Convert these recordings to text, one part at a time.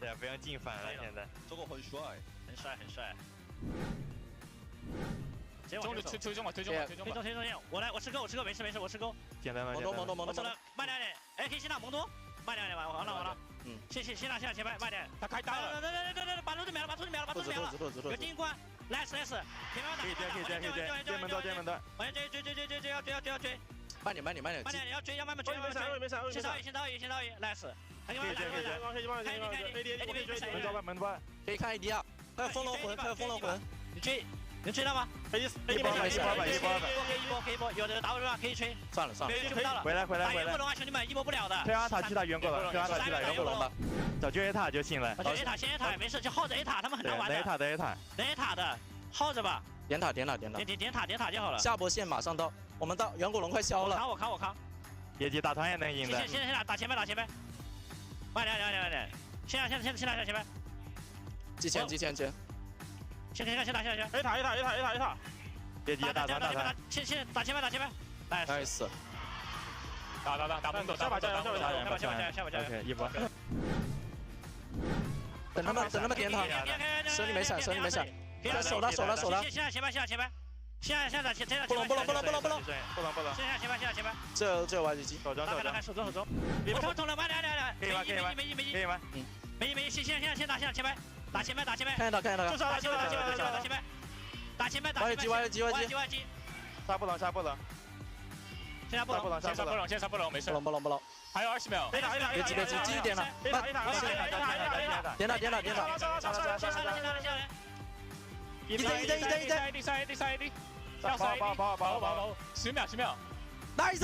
对，不用进反了，现在这个很帅，很帅很帅。中路推中我，推中，我吃钩，没事，我吃钩。简单了，我走了，慢点，哎，可以先打蒙多，慢点吧，完了。先打前排，慢点。他开大了，对，把路对面了，有进关 ，nice， 前面打，可以接门端，往前追，慢点，你要追，要慢慢追，先到一 ，nice， 可以门端，可以看 AD 啊，还有风龙魂，能追到吗？一波，有的 W 啊，可以吹。算了，追不到了。回来。打远古龙啊，兄弟们，一波不了的。推阿塔去打远古龙，吧。找就 A 塔就行了。先 A 塔没事，就耗着 A 塔，他们很难玩的。能 A 塔的，耗着吧。点塔就好了。下波线马上到，我们到远古龙快消了。我扛。野鸡打团也能赢的。先打前排。慢点。先打前排。机前。先打前排。 A 塔。野鸡打团。先打前排。nice。打门走，下把加油，OK， 一波。等他们点塔，手里没闪，守了。先打前排。现在打前排。不能。先下前排。这挖掘机。手中。我捅了，慢点。可以吗？没，先打前排。打前排。看到。就是打前排。挖掘机。杀不能。先杀不能，没事。不能。还有20秒。别急，继续点了。点塔。一滴3 AD。保，10秒。nice。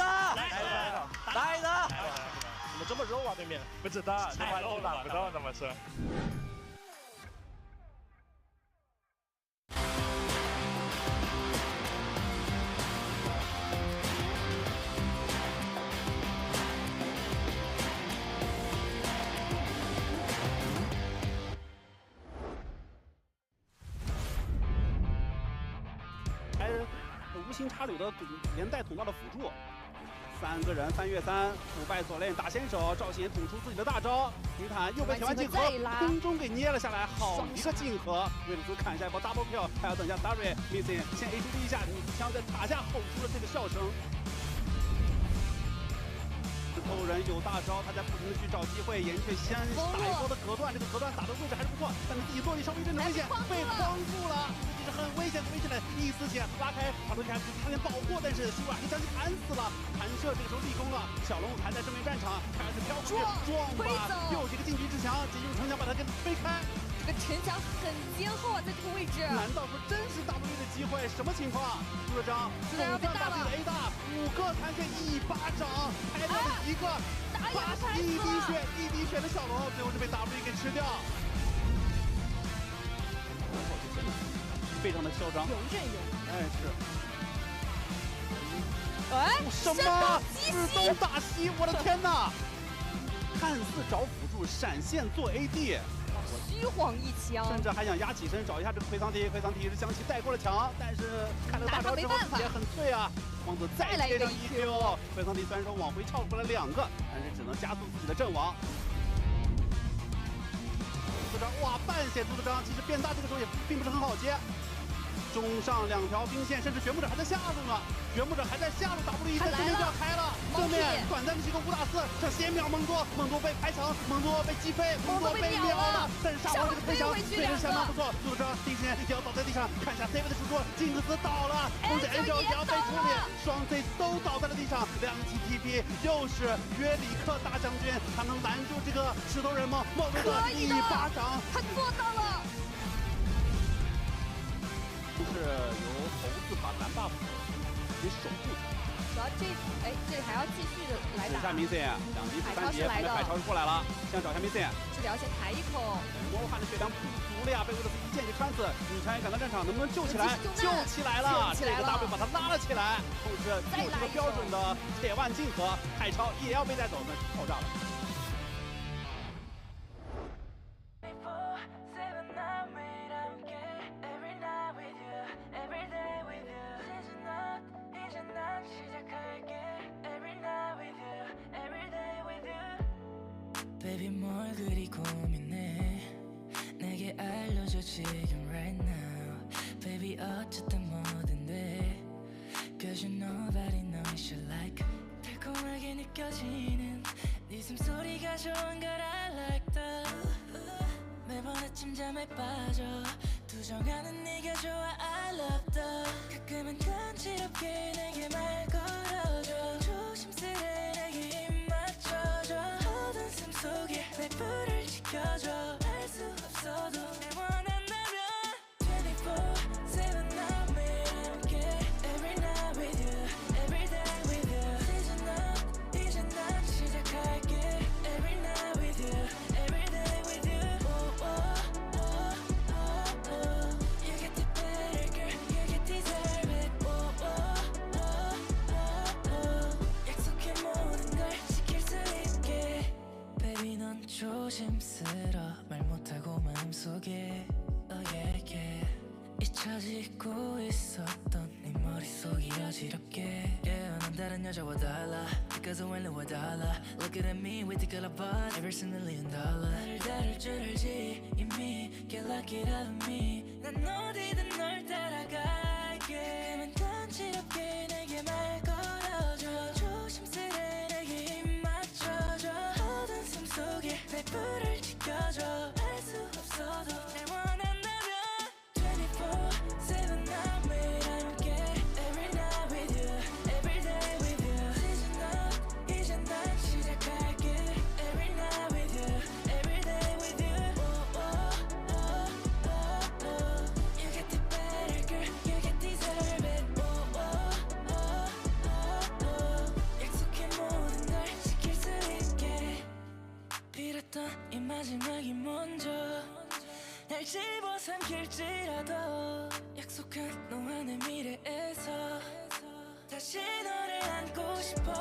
怎么这么肉啊？对面不知道，这把肉打不到怎么说？无心插柳的连带捅到了辅助，3个人3越3，腐败锁链打先手，赵信也捅出自己的大招，皮坦又被铁腕竞合空中给捏了下来，好一个竞合，威鲁斯砍下一波 double kill， 还要等下 Starry missing 先 A 出第一下，你枪在塔下吼出了这个笑声。后人有大招，他在不停的去找机会，岩雀先打一波的隔断，这个隔断打的位置还是不错，但是自己坐地稍微有点危险，被框住了，这是很危险的一丝血拉开，把头还差点保护，但是希瓦一枪就砍死了，弹射这个时候立功了，小龙还在正面战场，开始飘过去撞吧，又是一个近距离之墙，急用城墙把他给飞开。这个城墙很坚厚啊，在这个位置。难道说真是 W 的机会？什么情况？朱德章总算把自己的 A 大5个残血一巴掌拍掉了一个，一滴血的小龙，最后是被 W 给吃掉。非常的嚣张，游刃有余。哎是。什么？自动打西！我的天哪！看似找辅助闪现做 AD。虚晃一枪，甚至还想压起身找一下这个魁苍梯是将其带过了墙，但是看了大招之后也很脆啊。王子再接上1Q，魁苍梯虽然说往回跳出来2个，但是只能加速自己的阵亡。朱德章哇，半血朱德章其实变大这个时候也并不是很好接。中上2条兵线，甚至掘墓者还在下路呢。掘墓者还在下路 ，W 一下对面就要开了。正面短暂的是一个5打4，想先秒蒙多，蒙多被排墙，蒙多被击飞，蒙多被秒了。但是沙皇这个推墙对人相当不错。朱德章第一时间也要倒在地上，看一下 C 位的输出，金克斯倒了，同时 Angel 也要被处理，双 C 都倒在了地上。2级 TP 又是约里克大将军，他能拦住这个石头人吗？莫维的一巴掌，他做到了。是由猴子把蓝 buff 给守住。主要这里还要继续的来打。等下明 C， 2级3级，海潮过来了，现在找一下明 C。治疗先抬一口。魔幻的血量不足了呀，被威勒斯一剑给穿死。女才赶到战场，能不能救起来？救起来了，这个 W 把他拉了起来。同时又是个标准的铁腕竞合，海潮也要被带走，那爆炸了。Baby 뭘 그리 고민해 지금 right now baby 어쨌든 뭐든 돼 Cause you know that I know you like 달콤하게 느껴지는 네 숨소리가 좋은 걸 I like that 매번 아침 잠에 빠져 투정하는 네가 좋아 I love that 가끔은 간지럽게 내게 말 걸어줘 조심스레 내게 입 맞춰줘 어두운 숨 속에 내 불을 지켜줘 알 수 없어도 날 원한다면 24/7 난 매일 함께 Every night with you Every day with you 이제 난 시작할게 Every night with you Every day with you You get the better girl You get deserve it 약속해 모든 걸 지킬 수 있게 Baby 넌 조심스러 말 못하고 마음속에 Oh yeah yeah 잊혀지고 있었던 네 머릿속이 어지럽게 Yeah 난 다른 여자와 달라 Because I went with dollar Looking at me with the color buzz Every single $1 million 나를 다룰 줄 알지 이미 Get lucky out of me 난 어디든 널 따라갈게 그만 간지럽게 내게 말 걸어줘 조심스레 내게 입 맞춰줘 어두운 숨 속에 내 불을 지켜줘 알 수 없어도 날 원한다면 24/7 난 매일 함께 Every night with you Every day with you 이제 난 시작할게 Every night with you Every day with you You get the better girl You get deserve it 약속해 모든 걸 지킬 수 있게 빌었던 이 마지막이 먼저 날 집어삼킬지라도 약속한 너와 내 미래에서 다시 너를 안고 싶어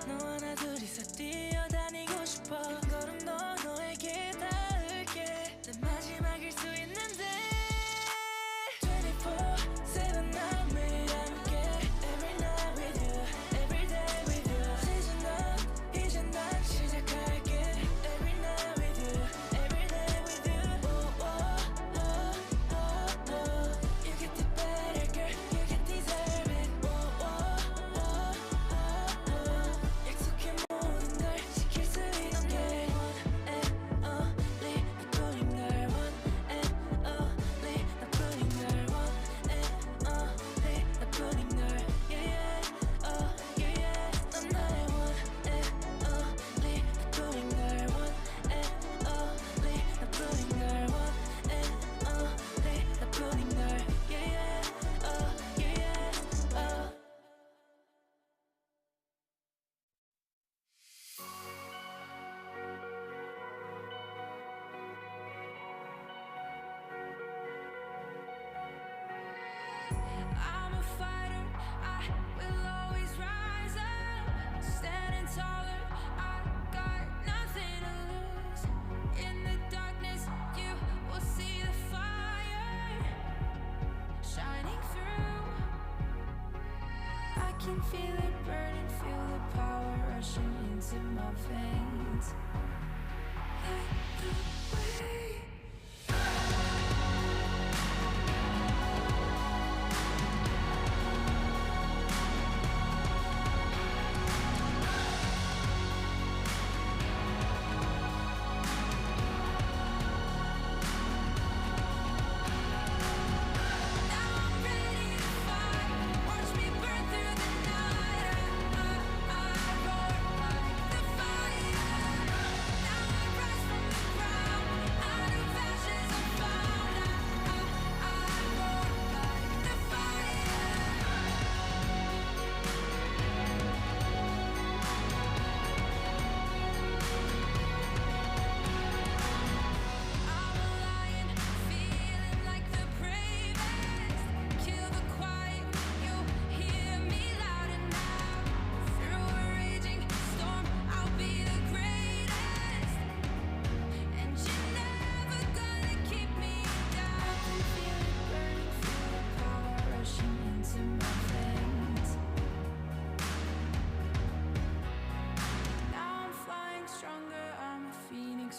너와 나 둘이서 뛰어다니고 싶어 한 걸음 더 너에게 닿을게 내 마지막일 수 있는데 24/7 난 매일 함께 Every night with you Every day with you 이제 난 시작할게 Every night with you Every day with you You get the better girl You get deserve it 약속해 모든 걸 지킬 수 있게 One and only 나 뿐인 걸 One and only 나 뿐인 걸 One and only 나 뿐인 걸 Yeah yeah oh yeah yeah 넌 나의 One and only 나 뿐인 걸 One and only 나 뿐인 걸 One and only 나 뿐인 걸 Yeah yeah oh yeah yeah oh I'm a fighter, I will always rise up, standing taller, I got nothing to lose. In the darkness, you will see the fire shining through. I can feel it burning, feel the power rushing into my veins. Light the way.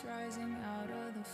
rising out of the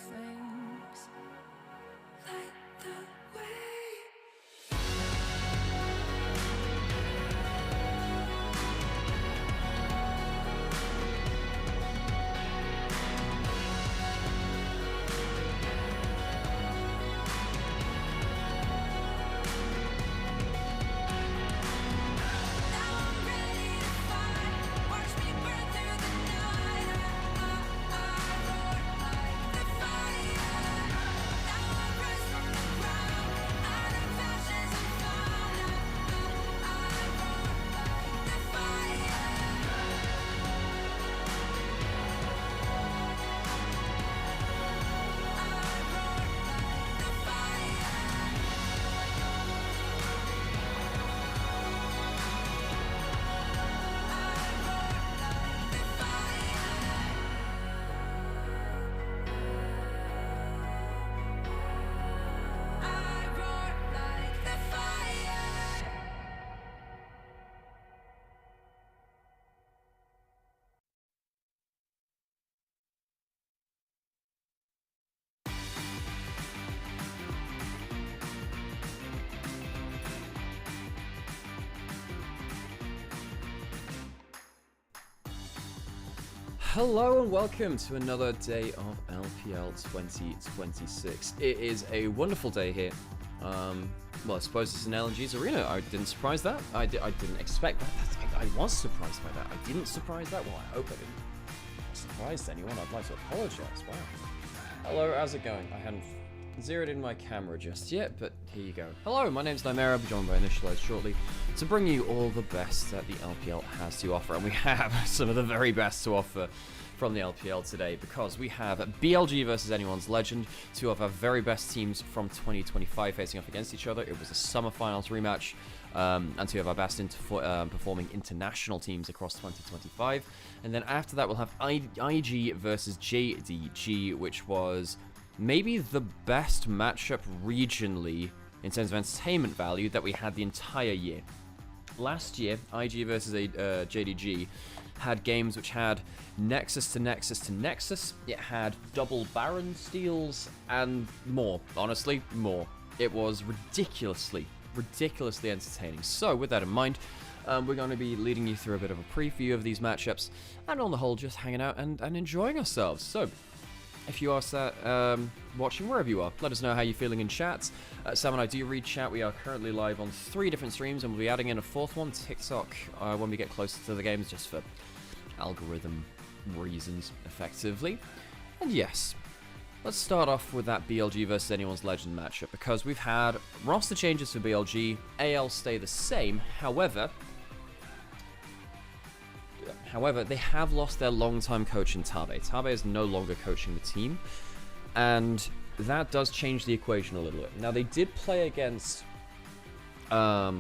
Hello and welcome to another day of LPL 2026. It is a wonderful day here. Well, I suppose it's an LG's arena. I didn't surprise that. I didn't expect that. I was surprised by that. I didn't surprise that. Well, I hope I didn't surprise anyone. I'd like to apologize. Wow. Hello, how's it going? I hadn't zeroed in my camera just yet, but here you go. Hello, my name's Nymaera. I'll be joined by Initialise shortly to bring you all the best that the LPL has to offer. And we have some of the very best to offer from the LPL today, because we have BLG versus Anyone's Legend, two of our very best teams from 2025 facing off against each other. It was a summer finals rematch, and two of our best performing international teams across 2025. And then after that, we'll have IG versus JDG, which was maybe the best matchup regionally in terms of entertainment value that we had the entire year. Last year, IG versus JDG had games which had Nexus to Nexus to Nexus. It had double Baron steals and more. Honestly, more. It was ridiculously entertaining. So with that in mind, we're going to be leading you through a bit of a preview of these matchups, and on the whole, just hanging out and enjoying ourselves. So if you are watching wherever you are, let us know how you're feeling in chat. Sam and I do read chat. We are currently live on 3 different streams, and we'll be adding in a 4th one, TikTok, when we get closer to the games, just for algorithm reasons, effectively. And yes, let's start off with that BLG versus Anyone's Legend matchup, because we've had roster changes for BLG. AL stay the same, however, they have lost their long-time coach in Tabe. Tabe is no longer coaching the team, and that does change the equation a little bit. Now, they did play against Top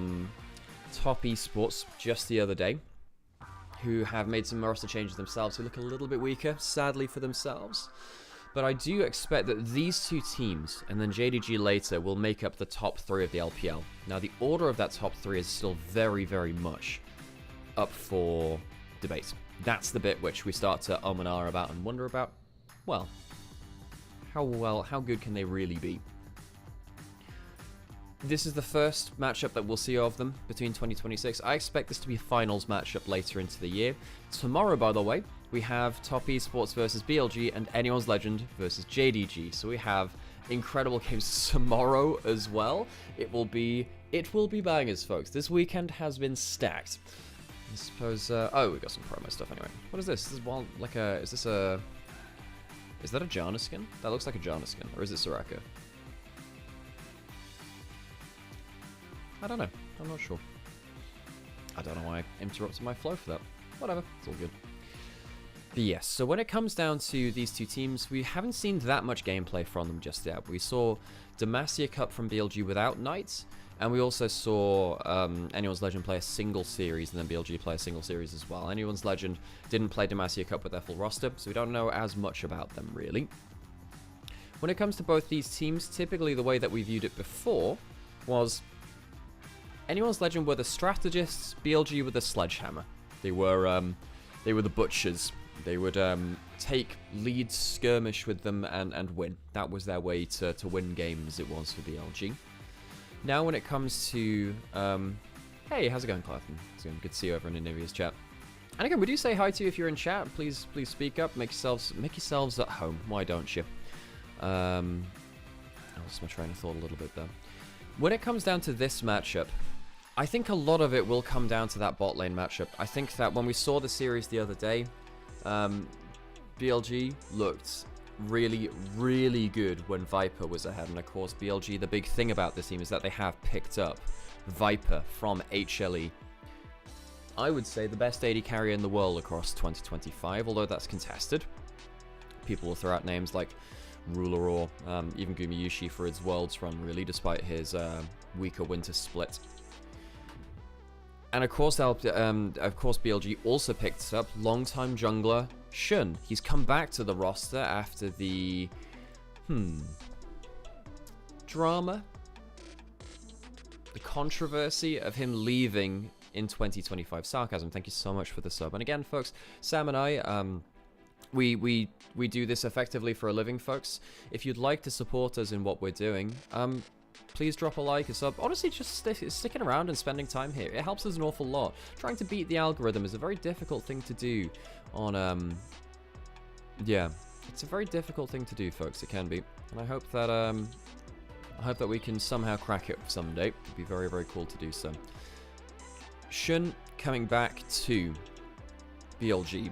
Esports just the other day, who have made some roster changes themselves, who look a little bit weaker, sadly for themselves. But I do expect that these two teams, and then JDG later, will make up the top 3 of the LPL. Now, the order of that top 3 is still very, very much up for debate. That's the bit which we start to and ah about and wonder about, well, how good can they really be? This is the first matchup that we'll see of them between 2026. I expect this to be a finals matchup later into the year. Tomorrow, by the way, we have Top Esports versus BLG and Anyone's Legend versus JDG. So we have incredible games tomorrow as well. It will be bangers, folks. This weekend has been stacked. I suppose, oh, we got some promo stuff anyway. What is this? This is one, like a, is that a Janna skin? That looks like a Janna skin, or is it Soraka? I don't know. I'm not sure. I don't know why I interrupted my flow for that. Whatever. It's all good. But yes, so when it comes down to these two teams, we haven't seen that much gameplay from them just yet. We saw Demacia Cup from BLG without Knights, and we also saw Anyone's Legend play a single series, and then BLG play a single series as well. Anyone's Legend didn't play Demacia Cup with their full roster, so we don't know as much about them, really. When it comes to both these teams, typically the way that we viewed it before was Anyone's Legend were the strategists, BLG were the sledgehammer. They were the butchers. They would take lead, skirmish with them, and win. That was their way to win games, it was for BLG. Now when it comes to, hey, how's it going, Clayton? It's going good to see you over in Nivea's chat. And again, we do say hi to you if you're in chat. Please speak up. Make yourselves at home. Why don't you? I lost my train of thought a little bit there. When it comes down to this matchup, I think a lot of it will come down to that bot lane matchup. I think that when we saw the series the other day, BLG looked really, really good when Viper was ahead. And of course, BLG, the big thing about this team is that they have picked up Viper from HLE. I would say the best AD carrier in the world across 2025, although that's contested. People will throw out names like Ruler or even Gumiyushi for his Worlds run, really, despite his weaker winter split. And of course, BLG also picked up longtime jungler Shun. He's come back to the roster after the drama, the controversy of him leaving in 2025. Sarcasm, thank you so much for the sub. And again, folks, Sam and I, we do this effectively for a living, folks. If you'd like to support us in what we're doing, please drop a like, a sub. Honestly, just sticking around and spending time here. It helps us an awful lot. Trying to beat the algorithm is a very difficult thing to do on Yeah, it's a very difficult thing to do, folks. It can be, and I hope that we can somehow crack it someday. It'd be very, very cool to do so. Shun coming back to BLG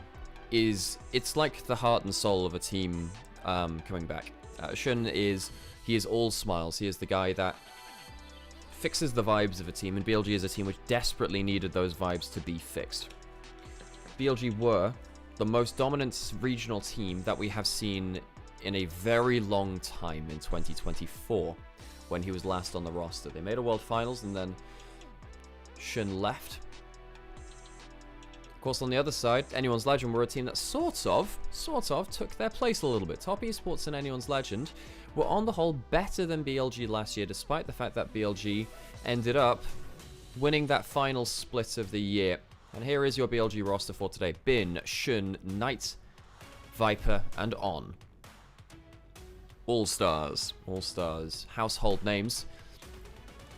it's like the heart and soul of a team coming back. Shun is all smiles. He is the guy that fixes the vibes of a team, and BLG is a team which desperately needed those vibes to be fixed. BLG were the most dominant regional team that we have seen in a very long time in 2024, when he was last on the roster. They made a World Finals, and then Shun left. Of course, on the other side, Anyone's Legend were a team that sort of took their place a little bit. Top Esports and Anyone's Legend were on the whole better than BLG last year, despite the fact that BLG ended up winning that final split of the year. And here is your BLG roster for today. Bin, Shun, Knight, Viper, and On. All-stars. All-stars. Household names.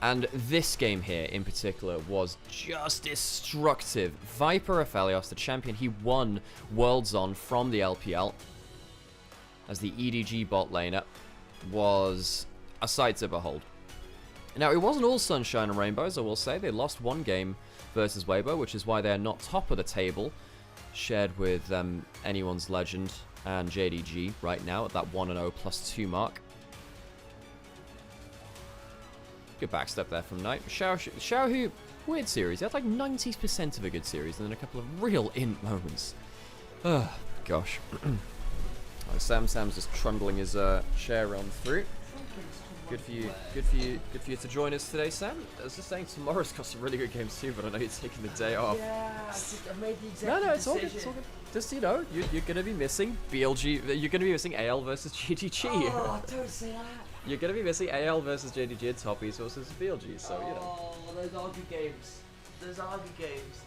And this game here, in particular, was just destructive. Viper Aphelios, the champion, he won Worlds On from the LPL. As the EDG bot laner, was a sight to behold. Now, it wasn't all sunshine and rainbows, I will say. They lost one game versus Weibo, which is why they're not top of the table, shared with Anyone's Legend and JDG right now at that 1-0 +2 mark. Good backstep there from Knight. Xiao Hu, weird series. He had like 90% of a good series and then a couple of real int moments. Oh, gosh. Oh, Sam's just trundling his chair on through. Good for you to join us today, Sam. I was just saying tomorrow's got some really good games too, but I know you're taking the day off. Yeah, I made the exact No, it's all good. It's all good. Just, you know, you're going to be missing BLG. You're going to be missing AL versus JDG. Oh, don't say that. You're going to be missing AL versus JDG and Top Esports versus BLG, so, you know. Oh, those argue games. Those argue games.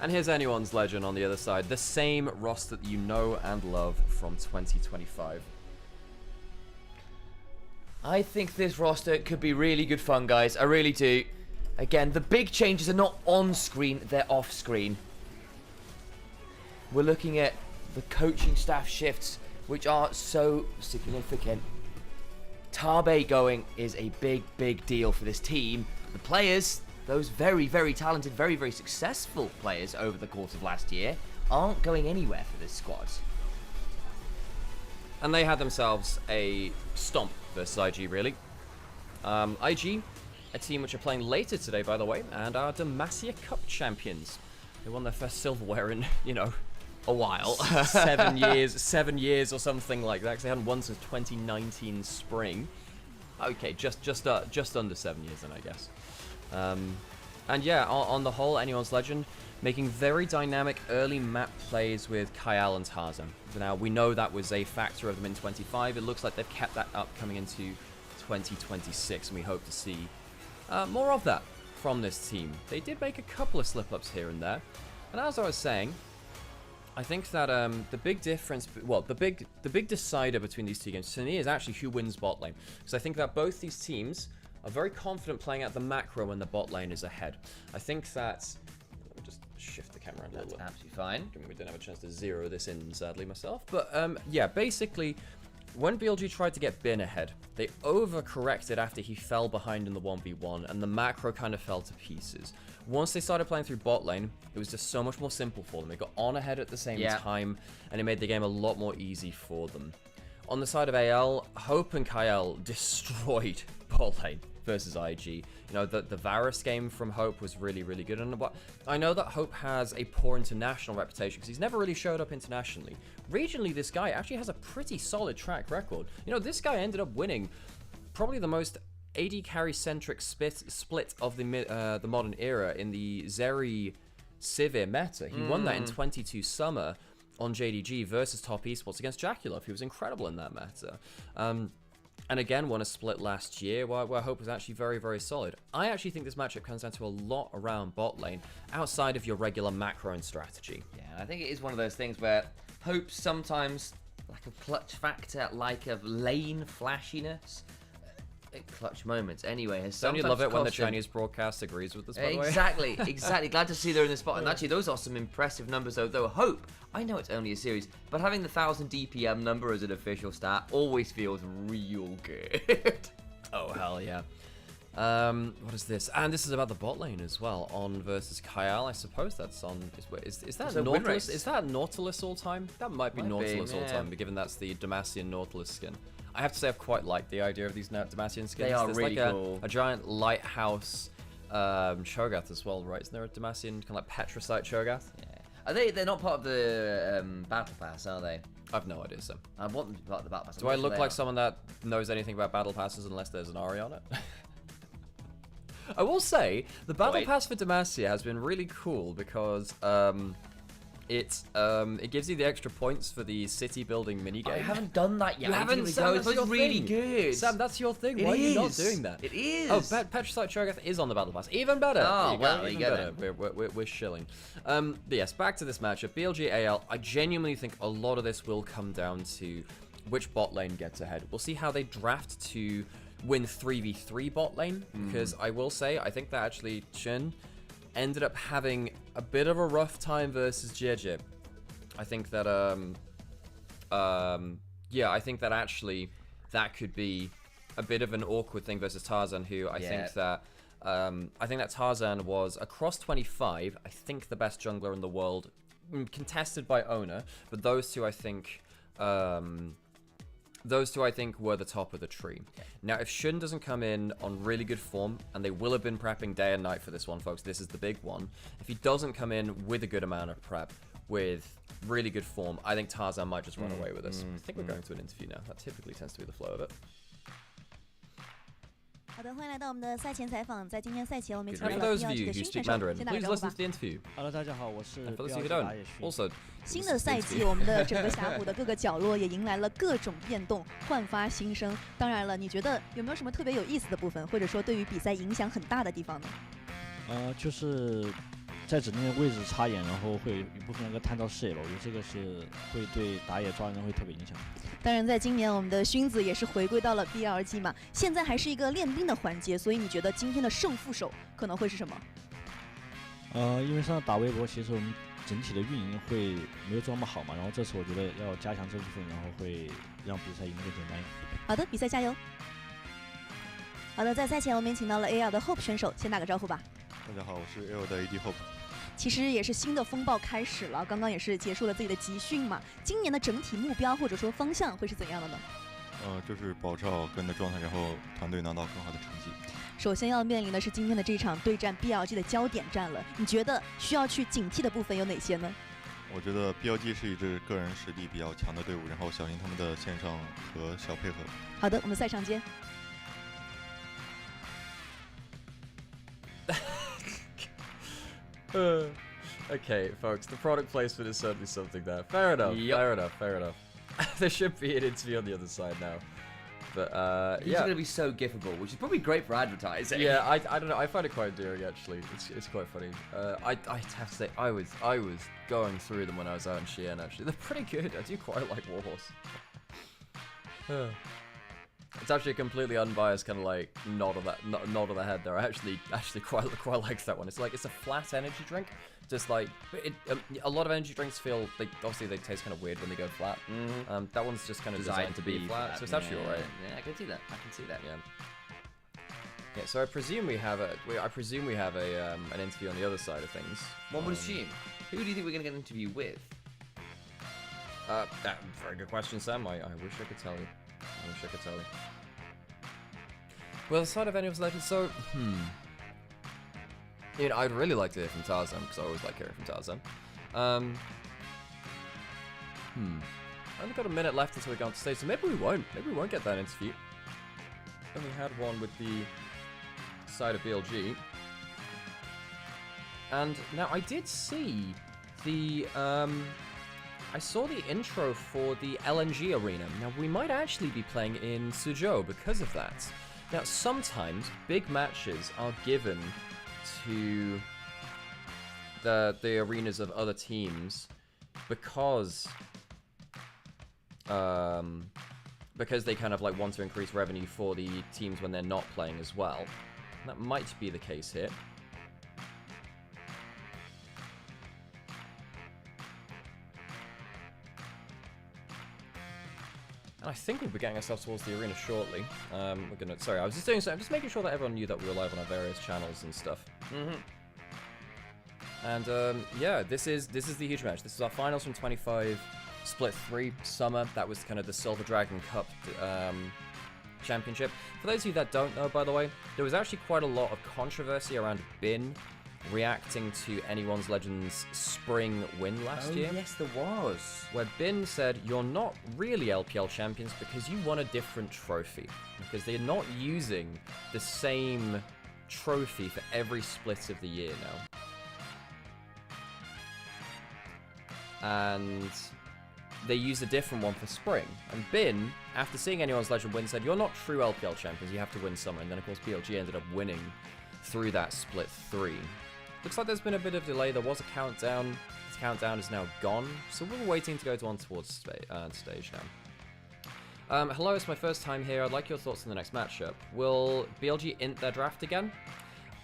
And here's Anyone's Legend on the other side. The same roster that you know and love from 2025. I think this roster could be really good fun, guys. I really do. Again, the big changes are not on screen, they're off screen. We're looking at the coaching staff shifts, which are so significant. Tabe going is a big, big deal for this team. The players, those very, very talented, very, very successful players over the course of last year, aren't going anywhere for this squad. And they had themselves a stomp versus IG, really. IG, a team which are playing later today, by the way, and are Demacia Cup champions. They won their first silverware in, you know, a while. 7 years or something like that, because they hadn't won since 2019 spring. Okay, just under 7 years then, I guess. And yeah, on the whole, Anyone's Legend making very dynamic early map plays with Kyle and Tarzan. Now, we know that was a factor of them in 25. It looks like they've kept that up coming into 2026, and we hope to see more of that from this team. They did make a couple of slip-ups here and there. And as I was saying, I think that the big difference, well, the big decider between these two games to me is actually who wins bot lane. Because I think that both these teams are very confident playing out the macro when the bot lane is ahead. I think that... Let me just shift the camera a little bit. That's absolutely fine. We didn't have a chance to zero this in, sadly, myself. But, yeah, basically, when BLG tried to get Bin ahead, they overcorrected after he fell behind in the 1v1, and the macro kind of fell to pieces. Once they started playing through bot lane, it was just so much more simple for them. They got on ahead at the same time, and it made the game a lot more easy for them. On the side of AL, Hope and Kyle destroyed bot lane versus IG. You know, the Varus game from Hope was really, really good. And I know that Hope has a poor international reputation because he's never really showed up internationally. Regionally, this guy actually has a pretty solid track record. You know, this guy ended up winning probably the most AD carry-centric split of the modern era in the Zeri Sivir meta. He won that in 22 summer on JDG versus Top Esports against Jaculov. He was incredible in that meta. And again, won a split last year where Hope was actually very, very solid. I actually think this matchup comes down to a lot around bot lane outside of your regular macro and strategy. Yeah, I think it is one of those things where Hope sometimes, like a clutch factor, like a lane flashiness, clutch moments. Anyway, has Don't you love it when the cost him- Chinese broadcast agrees with this, by the way? Exactly, exactly. Glad to see they're in the spot. And actually, those are some impressive numbers, though. Hope, I know it's only a series, but having the 1000 DPM number as an official stat always feels real good. Oh, hell yeah. What is this? And this is about the bot lane as well. On versus Kyle. I suppose that's on. Is that Nautilus? Is that Nautilus all time? That might be Nautilus all time, but given that's the Demacian Nautilus skin. I have to say I've quite liked the idea of these Demacian skins. They are There's really like cool. a giant lighthouse Cho'Gath as well, right? Isn't there a Demacian kind of like Petrosite Cho'Gath? Yeah. Are they? They're not part of the battle pass, are they? I've no idea, so. I want them to be part of the battle pass. Do I look like someone that knows anything about battle passes unless there's an Ari on it? I will say, the battle pass for Demacia has been really cool because it gives you the extra points for the city building minigame. I haven't done that yet. You haven't, Sam, that's your really thing. good. Sam, that's your thing. Why are you not doing that? It is. Oh, Petrosite Cho'Gath is on the battle pass. Even better. Oh, well, there you go. We're shilling. But yes, back to this matchup. BLG AL, I genuinely think a lot of this will come down to which bot lane gets ahead. We'll see how they draft to win 3v3 bot lane, because I will say, I think that actually Chen ended up having a bit of a rough time versus JJ. I think that, yeah, I think that actually that could be a bit of an awkward thing versus Tarzan, who I think that Tarzan was across 25, I think the best jungler in the world, contested by Owner, but those two I think were the top of the tree. Now, if Shun doesn't come in on really good form, and they will have been prepping day and night for this one, folks, this is the big one. If he doesn't come in with a good amount of prep, with really good form, I think Tarzan might just run away with us. I think we're going to an interview now. That typically tends to be the flow of it. 好的，欢迎来到我们的赛前采访。在今天赛前，我们请 And 来 for 了 those of you 第二季的 who 新 speak 选手， Mandarin, 先打个 please 招呼 listen 吧 to。the interview. Hello， 大家好，我是 And for those of you who BLG 打 don't, 野勋。 also 新的赛季，我们的整个峡谷的各个角落也迎来了各种变动，焕发新生。当然了，你觉得有没有什么特别有意思的部分，或者说对于比赛影响很大的地方呢？就是在指定的位置插眼，然后会有一部分那个探到视野了，我觉得这个是会对打野抓人会特别影响。当然，在今年我们的勋子也是回归到了 BLG 嘛，现在还是一个练兵的环节，所以你觉得今天的胜负手可能会是什么？因为上次打微博，其实我们整体的运营会没有做那么好嘛，然后这次我觉得要加强这部分，然后会让比赛赢得更简单一点。好的，比赛加油！好的，在赛前我们也请到了 AL 的 Hope 选手，先打个招呼吧。大家好，我是 AL 的 AD Hope。其实也是新的风暴开始了，刚刚也是结束了自己的集训嘛。今年的整体目标或者说方向会是怎样的呢？就是保持好个人的状态，然后团队拿到更好的成绩。首先要面临的是今天的这场对战 BLG 的焦点战了，你觉得需要去警惕的部分有哪些呢？我觉得 BLG 是一支个人实力比较强的队伍，然后小心他们的线上和小配合。好的，我们赛上见。Okay, folks, the product placement is certainly something there. Fair enough, fair enough. There should be an interview on the other side now. But, These are going to be so gifable, which is probably great for advertising. Yeah, I don't know, I find it quite endearing, actually. It's quite funny. I have to say, I was going through them when I was out in Xi'an, actually. They're pretty good. I do quite like Warhorse. It's actually a completely unbiased kind of like nod of the head there. I actually quite like that one. It's a flat energy drink. Just like a lot of energy drinks feel obviously they taste kind of weird when they go flat. That one's just kind of designed to be flat, so it's actually alright. Yeah, I can see that. Yeah. Yeah. So I presume we have an interview on the other side of things. One would assume. Who do you think we're gonna get an interview with? Very good question, Sam. I wish I could tell you. Well, the side of any of legend, so you know, I'd really like to hear from Tarzan because I always like hearing from Tarzan. Only got a minute left until we go on stage, so maybe we won't get that interview. Then we had one with the side of BLG, and now I did see the I saw the intro for the LNG arena. Now, we might actually be playing in Suzhou because of that. Now, sometimes big matches are given to the arenas of other teams because because they kind of like want to increase revenue for the teams when they're not playing as well. That might be the case here. And I think we'll be getting ourselves towards the arena shortly. We're gonna. Sorry, I was just doing so. I'm just making sure that everyone knew that we were live on our various channels and stuff. And yeah, this is the huge match. This is our finals from 25 Split 3 Summer. That was kind of the Silver Dragon Cup championship. For those of you that don't know, by the way, there was actually quite a lot of controversy around Bin reacting to Anyone's Legends spring win last year. Yes, there was. Where Bin said, you're not really LPL champions because you won a different trophy. Because they're not using the same trophy for every split of the year now. And they used a different one for spring. And Bin, after seeing Anyone's Legend win, said, you're not true LPL champions, you have to win summer. And then of course BLG ended up winning through that split 3. Looks like there's been a bit of delay. There was a countdown. The countdown is now gone. So we're waiting to go on towards stage now. Hello, it's my first time here. I'd like your thoughts on the next matchup. Will BLG int their draft again?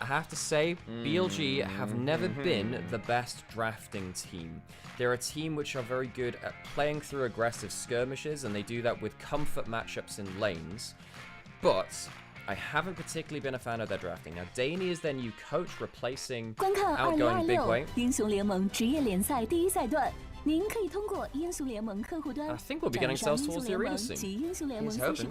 I have to say, BLG have never been the best drafting team. They're a team which are very good at playing through aggressive skirmishes, and they do that with comfort matchups in lanes. But I haven't particularly been a fan of their drafting. Now, Daney is their new coach, replacing outgoing Big Wayne. I think we'll be getting ourselves towards the arena soon. Here's hoping.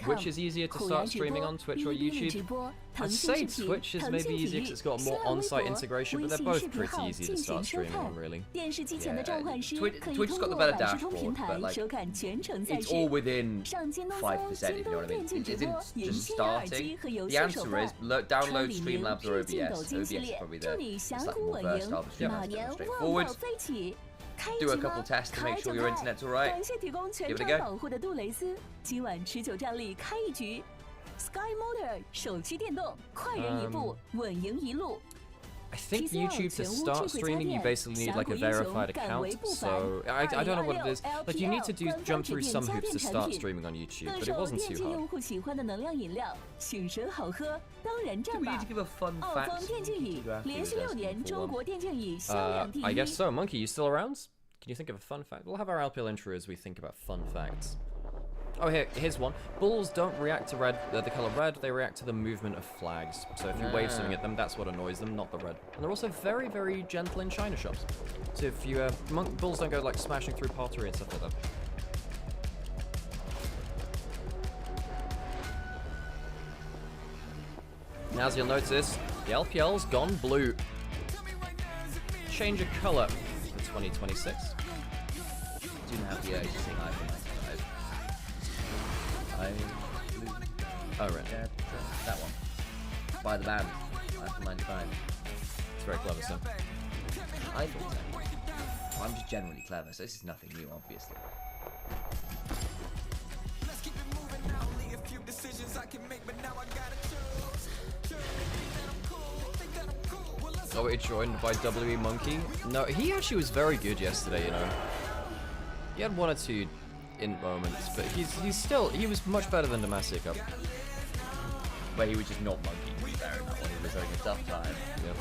Which is easier to start streaming on, Twitch or YouTube? I'd say Twitch is maybe easier because it's got more on-site integration, but they're both pretty easy to start streaming on, really. Yeah, Twitch has got the better dashboard, but like, it's all within 5%, if you know what I mean. It isn't just starting. The answer is download Streamlabs or OBS. OBS is probably the more versatile, but Streamlabs is more straightforward. Do a couple tests to make sure your internet's alright. Give it a go. I think YouTube to start streaming you basically need like a verified account, so I don't know what it is. Like you need to jump through some hoops to start streaming on YouTube, but it wasn't too hard. Do we need to give a fun fact? I guess so. Monkey, you still around? Can you think of a fun fact? We'll have our LPL intro as we think about fun facts. Oh, here's one. Bulls don't react to red, the color red, they react to the movement of flags. So if you wave something at them, that's what annoys them, not the red. And they're also very, very gentle in China shops. So if you, Bulls don't go like smashing through pottery and stuff like that. Now, as you'll notice, the LPL's gone blue. Change of color for 2026. Do not have the urge to sing iPhone 95. Oh, right. Yeah, that one. By the band. iPhone 95. It's very clever, sir. I thought so. I'm just generally clever, so this is nothing new, obviously. Oh, it's joined by WE Monkey. No, he actually was very good yesterday, you know. He had one or two int moments, but he was much better than Demacic up. Where he was just not Monkey, to be fair in that one. He was having a tough time. Yeah.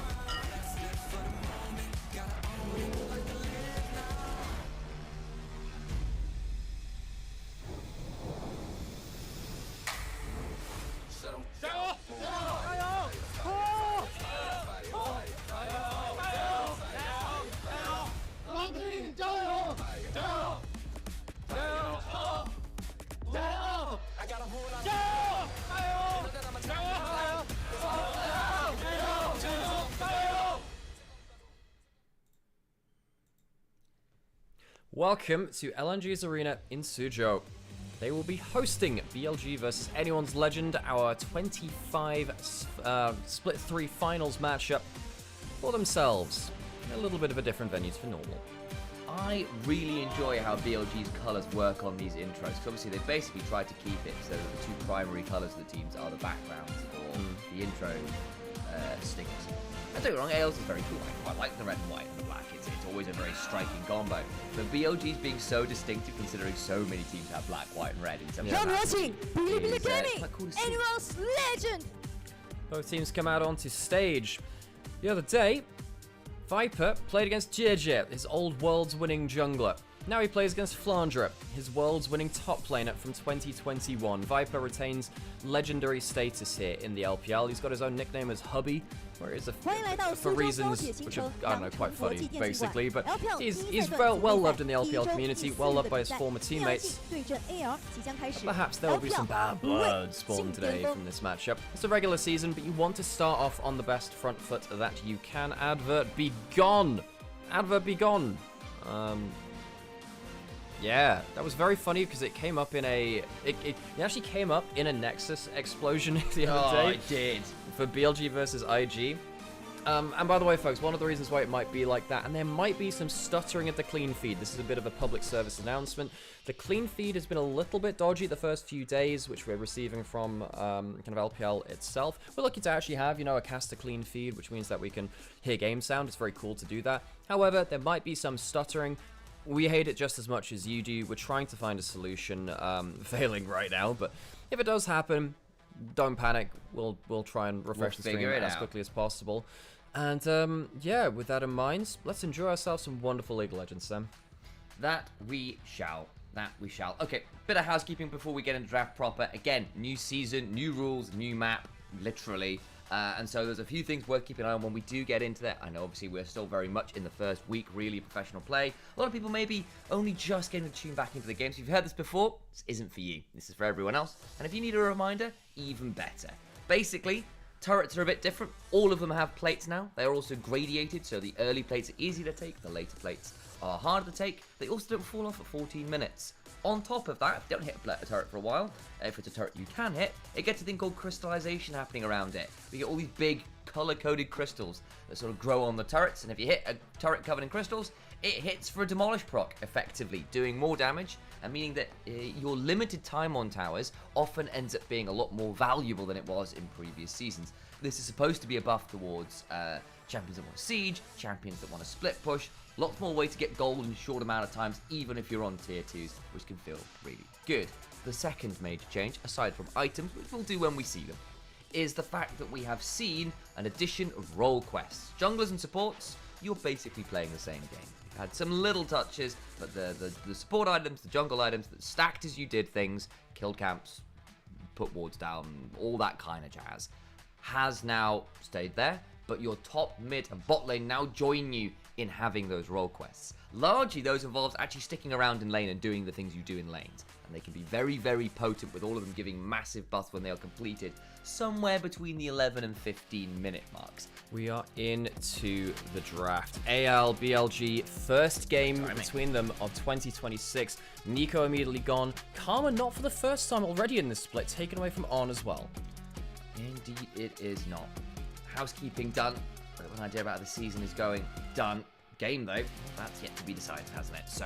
Welcome to LNG's Arena in Suzhou. They will be hosting BLG versus Anyone's Legend, our 25 Split 3 finals matchup for themselves. A little bit of a different venue to normal. I really enjoy how BLG's colours work on these intros, because obviously they basically tried to keep it so that the two primary colours of the teams are the backgrounds for the intro stickers. don't get me wrong, ALs is very cool. I quite like the red and white and the black. It's always a very striking combo. But BLG's being so distinctive considering so many teams have black, white, and red in some让我们有请Bilibili Gaming quite cool to see. Annual's Legend. Both teams come out onto stage. The other day, Viper played against JDG, his old Worlds winning jungler. Now he plays against Flandre, his Worlds winning top laner from 2021. Viper retains legendary status here in the LPL. He's got his own nickname as Hubby, where it is for reasons which are, I don't know, quite funny, basically. But he's well loved in the LPL community, well loved by his former teammates. Perhaps there will be some bad blood spawned today from this matchup. It's a regular season, but you want to start off on the best front foot that you can. Advert be gone! Advert be gone! Yeah, that was very funny because it came up in it actually came up in a Nexus explosion the other day. Oh, it did. For BLG versus IG. And by the way, folks, one of the reasons why it might be like that, and there might be some stuttering at the clean feed. This is a bit of a public service announcement. The clean feed has been a little bit dodgy the first few days, which we're receiving from kind of LPL itself. We're lucky to actually have, a caster clean feed, which means that we can hear game sound. It's very cool to do that. However, there might be some stuttering. We hate it just as much as you do. We're trying to find a solution, failing right now, but if it does happen, don't panic. We'll try and refresh the stream as quickly as possible. And yeah, with that in mind, let's enjoy ourselves some wonderful League of Legends, Sam. That we shall. Okay, bit of housekeeping before we get into draft proper. Again, new season, new rules, new map, literally. And so there's a few things worth keeping an eye on when we do get into that. I know obviously we're still very much in the first week, really, professional play. A lot of people may be only just getting to tune back into the game. So if you've heard this before, this isn't for you. This is for everyone else. And if you need a reminder, even better. Basically, turrets are a bit different. All of them have plates now. They are also gradiated, so the early plates are easy to take. The later plates are harder to take. They also don't fall off at 14 minutes. On top of that, if you don't hit a turret for a while, if it's a turret you can hit, it gets a thing called crystallization happening around it. We get all these big color-coded crystals that sort of grow on the turrets, and if you hit a turret covered in crystals, it hits for a demolish proc, effectively, doing more damage, and meaning that your limited time on towers often ends up being a lot more valuable than it was in previous seasons. This is supposed to be a buff towards champions that want to siege, champions that want to split push. Lots more way to get gold in a short amount of times, even if you're on tier 2s, which can feel really good. The second major change, aside from items, which we'll do when we see them, is the fact that we have seen an addition of role quests. Junglers and supports, you're basically playing the same game. You've had some little touches, but the support items, the jungle items that stacked as you did things, killed camps, put wards down, all that kind of jazz, has now stayed there, but your top, mid, and bot lane now join you in having those role quests. Largely, those involves actually sticking around in lane and doing the things you do in lanes. And they can be very, very potent, with all of them giving massive buffs when they are completed, somewhere between the 11 and 15 minute marks. We are into the draft. AL, BLG, first game between them of 2026. Nico immediately gone. Karma not for the first time already in this split, taken away from On as well. Indeed it is not. Housekeeping done. An idea about how the season is going, done. Game though, that's yet to be decided, hasn't it? So,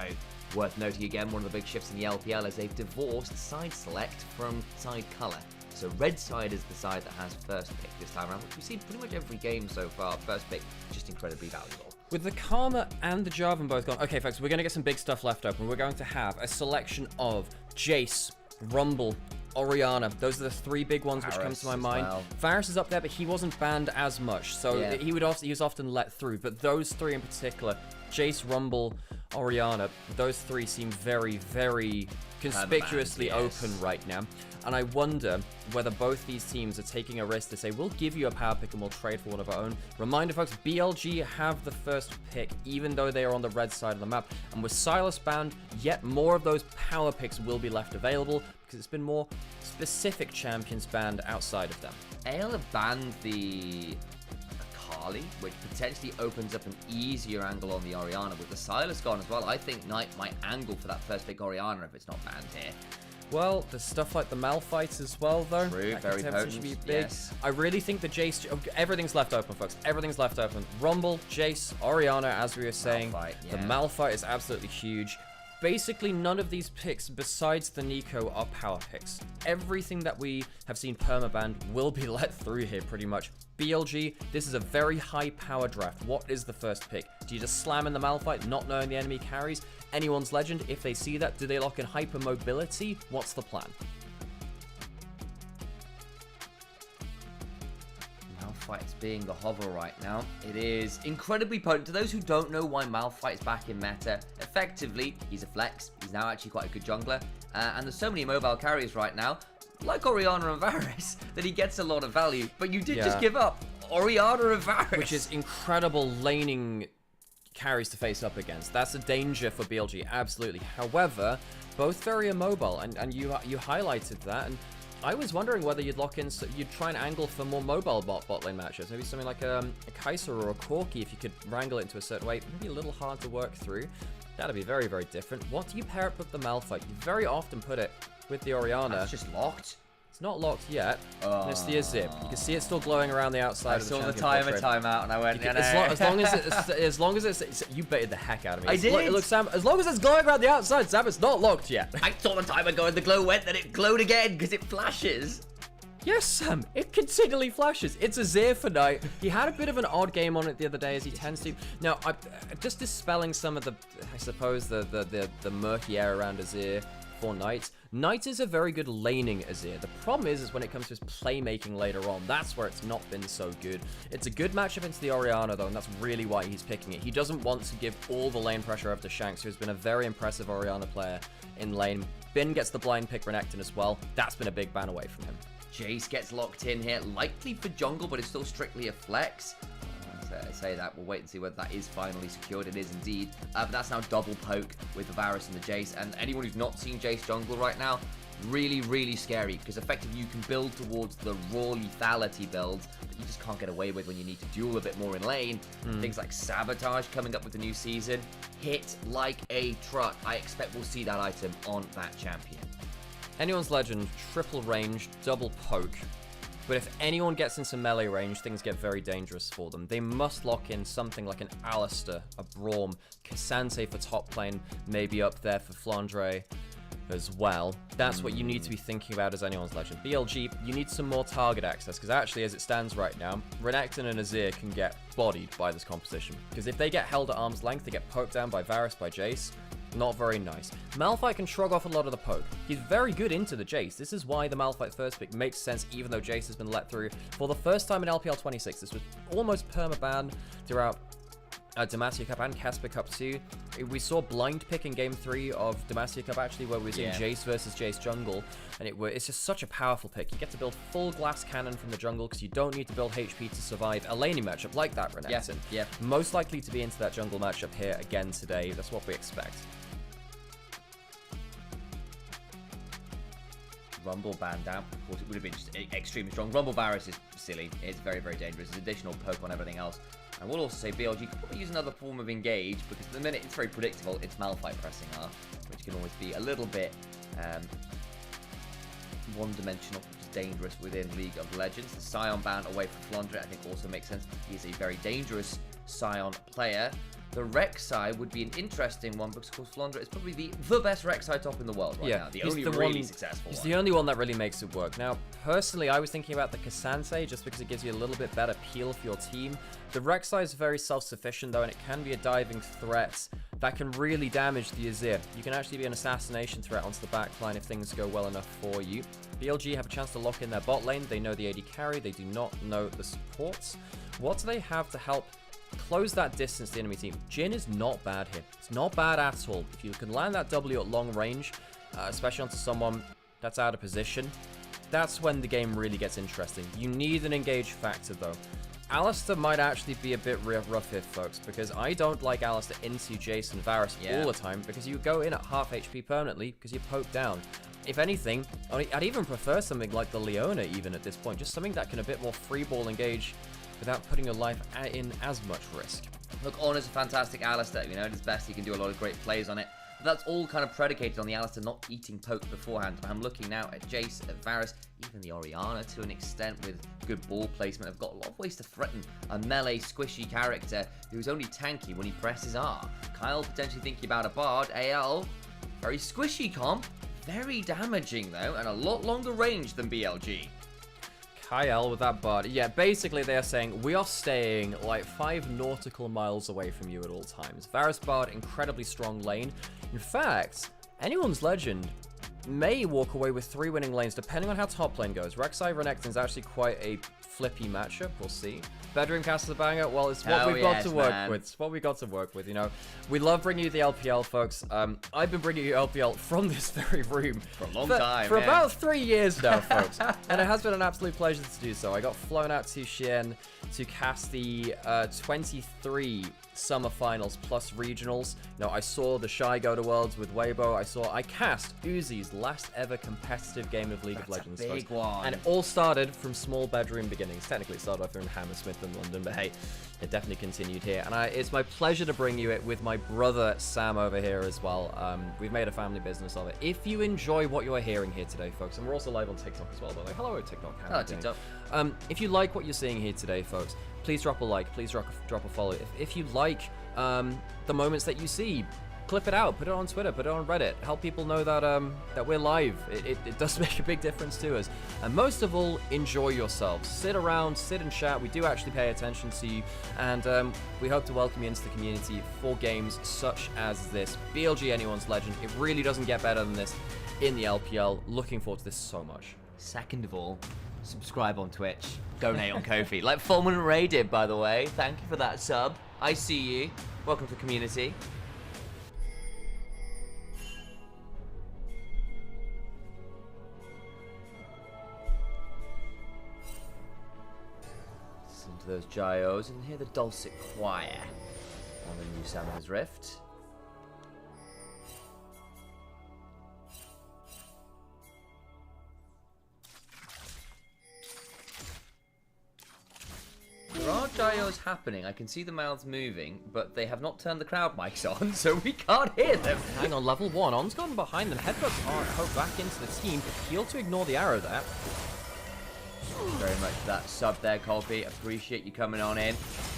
worth noting again, one of the big shifts in the LPL is they've divorced side select from side colour. So red side is the side that has first pick this time around, which we've seen pretty much every game so far. First pick, just incredibly valuable. With the Karma and the Jarvan both gone, okay folks, we're going to get some big stuff left open. We're going to have a selection of Jace, Rumble, Orianna. Those are the three big ones which come to my mind. Well. Varus is up there, but he wasn't banned as much, so yeah. he was often let through. But those three in particular, Jace, Rumble, Orianna, those three seem very, very conspicuously open right now. And I wonder whether both these teams are taking a risk to say, we'll give you a power pick and we'll trade for one of our own. Reminder, folks, BLG have the first pick, even though they are on the red side of the map. And with Silas banned, yet more of those power picks will be left available, because it's been more specific champions banned outside of them. AL have banned the Akali, which potentially opens up an easier angle on the Orianna. With the Silas gone as well, I think Knight might angle for that first pick Orianna if it's not banned here. Well, there's stuff like the Malphites as well, though. True, very potent. Be big. Yes. I really think the Jace... Everything's left open, folks. Everything's left open. Rumble, Jace, Orianna, as we were saying. Malphite, yeah. The Malphite is absolutely huge. basically none of these picks besides the Nico are power picks. Everything that we have seen permabanned will be let through here pretty much. BLG, this is a very high power draft. What is the first pick? Do you just slam in the Malphite, not knowing the enemy carries? Anyone's Legend, if they see that, do they lock in hyper mobility? What's the plan? Malphite is being the hover right now. It is incredibly potent. To those who don't know why Malphite is back in meta, effectively, he's a flex. He's now actually quite a good jungler. And there's so many mobile carriers right now, like Orianna and Varus, that he gets a lot of value. But you did just give up Orianna and Varus. Which is incredible laning carries to face up against. That's a danger for BLG, absolutely. However, both very immobile, and you highlighted that. And I was wondering whether you'd lock in, so you'd try and angle for more mobile bot lane matches. Maybe something like a Kai'Sa or a Corki, if you could wrangle it into a certain way. Maybe a little hard to work through. That'd be very, very different. What do you pair up with the Malphite? You very often put it with the Orianna. It's just locked. It's not locked yet. And it's the Azir. You can see it still glowing around the outside of the champion portrait. Timeout, and I went, as long as it's you baited the heck out of me. I did. Look, Sam, as long as it's glowing around the outside, Sam, it's not locked yet. I saw the timer go and the glow went, then it glowed again because it flashes. Yes, Sam, it continually flashes. It's Azir for Knight. He had a bit of an odd game on it the other day, as he tends to. Now, just dispelling some of the, I suppose, the murky air around Azir for Knight. Knight is a very good laning Azir. The problem is when it comes to his playmaking later on, that's where it's not been so good. It's a good matchup into the Orianna, though, and that's really why he's picking it. He doesn't want to give all the lane pressure over to Shanks, who's been a very impressive Orianna player in lane. Bin gets the blind pick Renekton as well. That's been a big ban away from him. Jace gets locked in here, likely for jungle, but it's still strictly a flex. I say that, we'll wait and see whether that is finally secured. It is indeed. But that's now double poke with the Varus and the Jace. And anyone who's not seen Jace jungle right now, really, really scary, because effectively you can build towards the raw lethality builds that you just can't get away with when you need to duel a bit more in lane. Things like Sabotage coming up with the new season. Hit like a truck. I expect we'll see that item on that champion. Anyone's Legend, triple range, double poke. But if anyone gets into melee range, things get very dangerous for them. They must lock in something like an Alistar, a Braum, Cassante for top lane, maybe up there for Flandre as well. That's what you need to be thinking about as Anyone's Legend. BLG, you need some more target access, because actually as it stands right now, Renekton and Azir can get bodied by this composition. Because if they get held at arm's length, they get poked down by Varus, by Jace. Not very nice. Malphite can shrug off a lot of the poke. He's very good into the Jace. This is why the Malphite first pick makes sense, even though Jace has been let through for the first time in LPL 26. This was almost perma-banned throughout Demacia Cup and Casper Cup 2. We saw blind pick in Game 3 of Demacia Cup, actually, where we were seeing Jace versus Jace jungle, and it's just such a powerful pick. You get to build full glass cannon from the jungle, because you don't need to build HP to survive a laning matchup like that, Renekton. Yeah. Most likely to be into that jungle matchup here again today. That's what we expect. Rumble banned out. Of course, it would have been just extremely strong. Rumble Varus is silly. It's very, very dangerous. It's additional poke on everything else. I will also say BLG could probably use another form of engage, because at the minute it's very predictable. It's Malphite pressing R, which can always be a little bit one-dimensional, which is dangerous within League of Legends. The Sion ban away from Flandre, I think, also makes sense. He's a very dangerous Sion player. The Rek'Sai would be an interesting one, because of course Flandre is probably the best Rek'Sai top in the world right now. The only really successful He's one. the only one that really makes it work. Now, personally, I was thinking about the Cassante, just because it gives you a little bit better peel for your team. The Rek'Sai is very self-sufficient, though, and it can be a diving threat that can really damage the Azir. You can actually be an assassination threat onto the backline if things go well enough for you. BLG have a chance to lock in their bot lane. They know the AD carry. They do not know the supports. What do they have to help close that distance to the enemy team? Jhin is not bad here. It's not bad at all. If you can land that W at long range, especially onto someone that's out of position, that's when the game really gets interesting. You need an engage factor, though. Alistar might actually be a bit rough here, folks, because I don't like Alistar into Jace and Varus all the time, because you go in at half HP permanently because you poke down. If anything, I'd even prefer something like the Leona even at this point, just something that can a bit more free ball engage without putting your life in as much risk. Look, Ornn's a fantastic Alistar, you know, at his best he can do a lot of great plays on it. But that's all kind of predicated on the Alistar not eating poke beforehand. I'm looking now at Jace, at Varus, even the Orianna to an extent with good ball placement. I've got a lot of ways to threaten a melee squishy character who's only tanky when he presses R. Kyle potentially thinking about a Bard. AL Very squishy comp, very damaging though, and a lot longer range than BLG. Kyle with that bard. Yeah, basically they are saying we are staying like 5 nautical miles away from you at all times. Varus bard, incredibly strong lane. In fact, anyone's legend may walk away with 3 winning lanes depending on how top lane goes. Rek'Sai Renekton is actually quite a flippy matchup. We'll see. Bedroom Castle Banger, well, it's what we've got to work with. It's what we got to work with, you know. We love bringing you the LPL, folks. I've been bringing you LPL from this very room for a long time. For about 3 years now, folks. And it has been an absolute pleasure to do so. I got flown out to Xi'an to cast the 23 summer finals plus regionals. You know, I saw the Shy go to Worlds with Weibo. I cast Uzi's last ever competitive game of League of Legends. Big folks. one. And it all started from small bedroom beginnings. Technically it started off here in Hammersmith in London, but hey, it definitely continued here. And it's my pleasure to bring you it with my brother Sam over here as well. We've made a family business of it. If you enjoy what you're hearing here today, folks, and we're also live on TikTok as well, by the way. Hello, TikTok. Hello, TikTok. If you like what you're seeing here today, folks, please drop a like, please drop a follow. If you like the moments that you see, clip it out, put it on Twitter, put it on Reddit, help people know that that we're live. It does make a big difference to us. And most of all, enjoy yourselves. Sit around, sit and chat. We do actually pay attention to you, and we hope to welcome you into the community for games such as this. BLG Anyone's Legend. It really doesn't get better than this in the LPL. Looking forward to this so much. Second of all, subscribe on Twitch, donate on Ko-fi. Like Fulman and Ray did, by the way. Thank you for that sub. I see you. Welcome to the community. Listen to those gyos and hear the dulcet choir on the new Summoner's Rift. There are gyos happening. I can see the mouths moving, but they have not turned the crowd mics on, so we can't hear them. Hang on, level 1. On's gone behind them. Headbutts are poked back into the team. Heal to ignore the arrow there. Very much for that sub there, Colby. Appreciate you coming on in.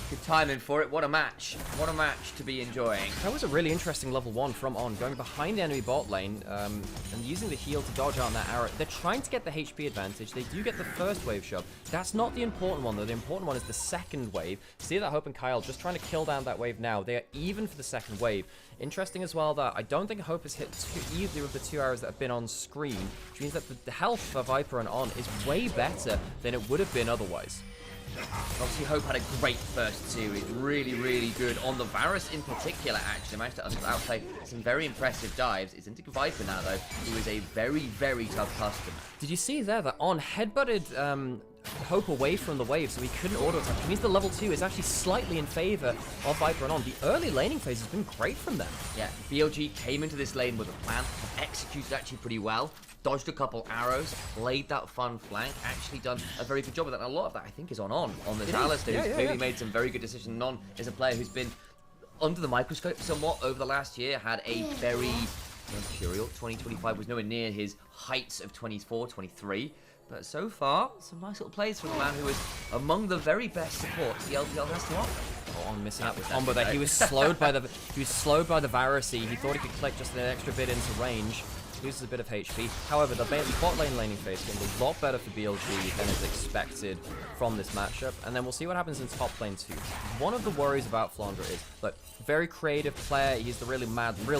Good timing for it. What a match. What a match to be enjoying. That was a really interesting level 1 from On, going behind the enemy bot lane and using the heal to dodge out on that arrow. They're trying to get the HP advantage. They do get the first wave shove. That's not the important one, though. The important one is the second wave. See that Hope and Kyle just trying to kill down that wave now. They are even for the second wave. Interesting as well that I don't think Hope has hit either of the 2 arrows that have been on screen, which means that the health for Viper and On is way better than it would have been otherwise. Obviously, Hope had a great first series. Really, really good. On the Varus in particular, actually. Managed to outplay some very impressive dives. It's into Viper now, though, who is a very, very tough customer. Did you see there that On headbutted Hope away from the wave, so he couldn't auto attack, which means the level 2 is actually slightly in favor of Viper and On. The early laning phase has been great from them. Yeah, BLG came into this lane with a plan, executed actually pretty well, dodged a couple arrows, laid that fun flank, actually done a very good job with that. And a lot of that, I think, is on this Alistair, who's clearly made some very good decisions. Non is a player who's been under the microscope somewhat over the last year, had a very mercurial 2025, was nowhere near his heights of 24, 23. But so far, some nice little plays from the man who is among the very best support the LPL has to offer. Oh, On missing out the combo there. He was slowed by the Varus. He thought he could click just an extra bit into range. Loses a bit of HP. However, the bot lane laning phase can be a lot better for BLG than is expected from this matchup. And then we'll see what happens in top lane too. One of the worries about Flandre is, look, very creative player. He's the real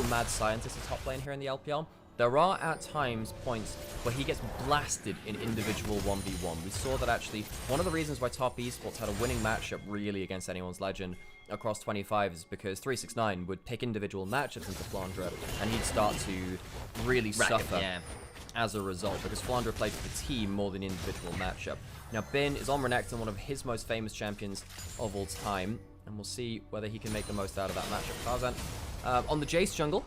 mad scientist in top lane here in the LPL. There are at times points where he gets blasted in individual 1v1. We saw that actually one of the reasons why top esports had a winning matchup really against Anyone's Legend across 25 is because 369 would pick individual matchups into Flandre and he'd start to really suffer as a result because Flandre played for the team more than individual matchup. Now Bin is on Renekton, one of his most famous champions of all time, and we'll see whether he can make the most out of that matchup. Tarzan on the Jace jungle.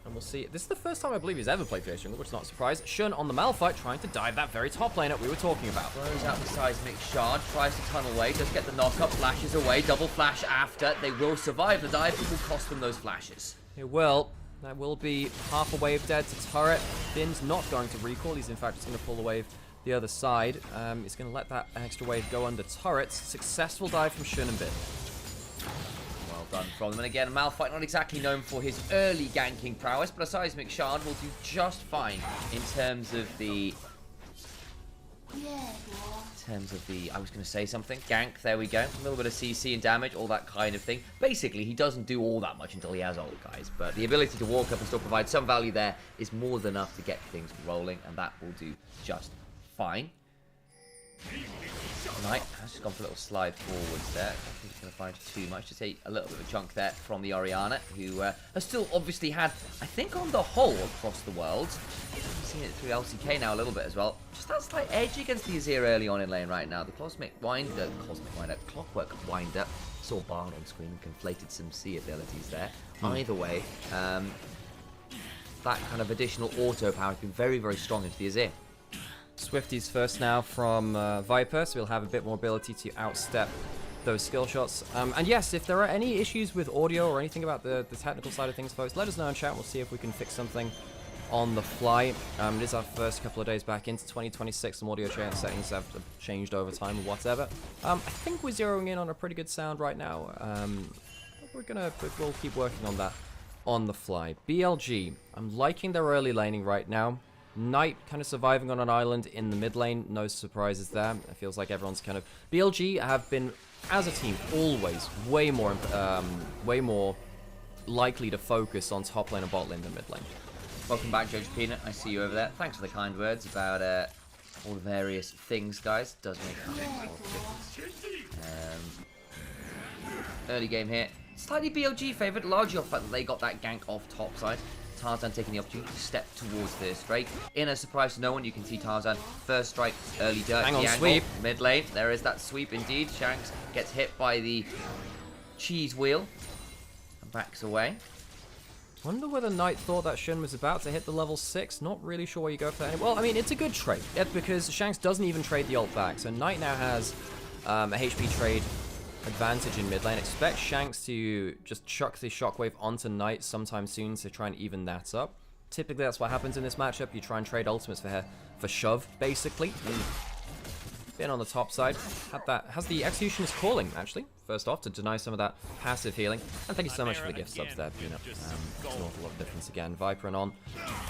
And we'll see. This is the first time I believe he's ever played Jace jungle, which is not a surprise. Shun on the Malphite trying to dive that very top lane that we were talking about. Throws out the seismic shard, tries to tunnel away, does get the knock-up, flashes away, double flash after. They will survive the dive, it will cost them those flashes. It will. That will be half a wave dead to turret. Bin's not going to recall. He's in fact just going to pull the wave the other side. He's going to let that extra wave go under turrets. Successful dive from Shun and Bin. Well done from them. And again, Malphite not exactly known for his early ganking prowess, but a Seismic Shard will do just fine in terms of the... I was going to say something. Gank, there we go. A little bit of CC and damage, all that kind of thing. Basically, he doesn't do all that much until he has ult, guys. But the ability to walk up and still provide some value there is more than enough to get things rolling, and that will do just fine. Knight has just gone for a little slide forwards there. I don't think he's going to find too much. To take a little bit of a chunk there from the Orianna, who has still obviously had, I think on the whole across the world, we've seen it through LCK now a little bit as well, just that slight edge against the Azir early on in lane right now. The Clockwork Winder, saw Bard on screen and conflated some C abilities there. Either way, that kind of additional auto power has been very, very strong into the Azir. Swifties first now from Viper, so we'll have a bit more ability to outstep those skill shots. And yes, if there are any issues with audio or anything about the technical side of things, folks, let us know in chat. We'll see if we can fix something on the fly. It is our first couple of days back into 2026. Some audio settings have changed over time or whatever. I think we're zeroing in on a pretty good sound right now. We'll keep working on that on the fly. BLG, I'm liking their early laning right now. Knight kind of surviving on an island in the mid lane, no surprises there. It feels like everyone's kind of... BLG have been, as a team, always way more likely to focus on top lane and bot lane than mid lane. Welcome back, Judge Peanut. I see you over there. Thanks for the kind words about all the various things, guys. It does make a lot of difference. Early game here. Slightly BLG favoured, largely off the fact that they got that gank off top side. Tarzan taking the opportunity to step towards this strike. In a surprise to no one, you can see Tarzan first strike, early dirt. Hang on, sweep. Mid lane, there is that sweep indeed. Shanks gets hit by the cheese wheel and backs away. Wonder whether Knight thought that Shun was about to hit the level 6. Not really sure where you go for that. Well, I mean, it's a good trade because Shanks doesn't even trade the ult back. So Knight now has a HP trade advantage in mid lane. Expect Shanks to just chuck the shockwave onto Knight sometime soon to try and even that up. Typically, that's what happens in this matchup. You try and trade ultimates for shove, basically. Been on the top side. Has the Executioner's calling, actually, first off, to deny some of that passive healing. And thank you so much for the gift subs there, Peanut. It's an awful lot of difference again. Viper and On.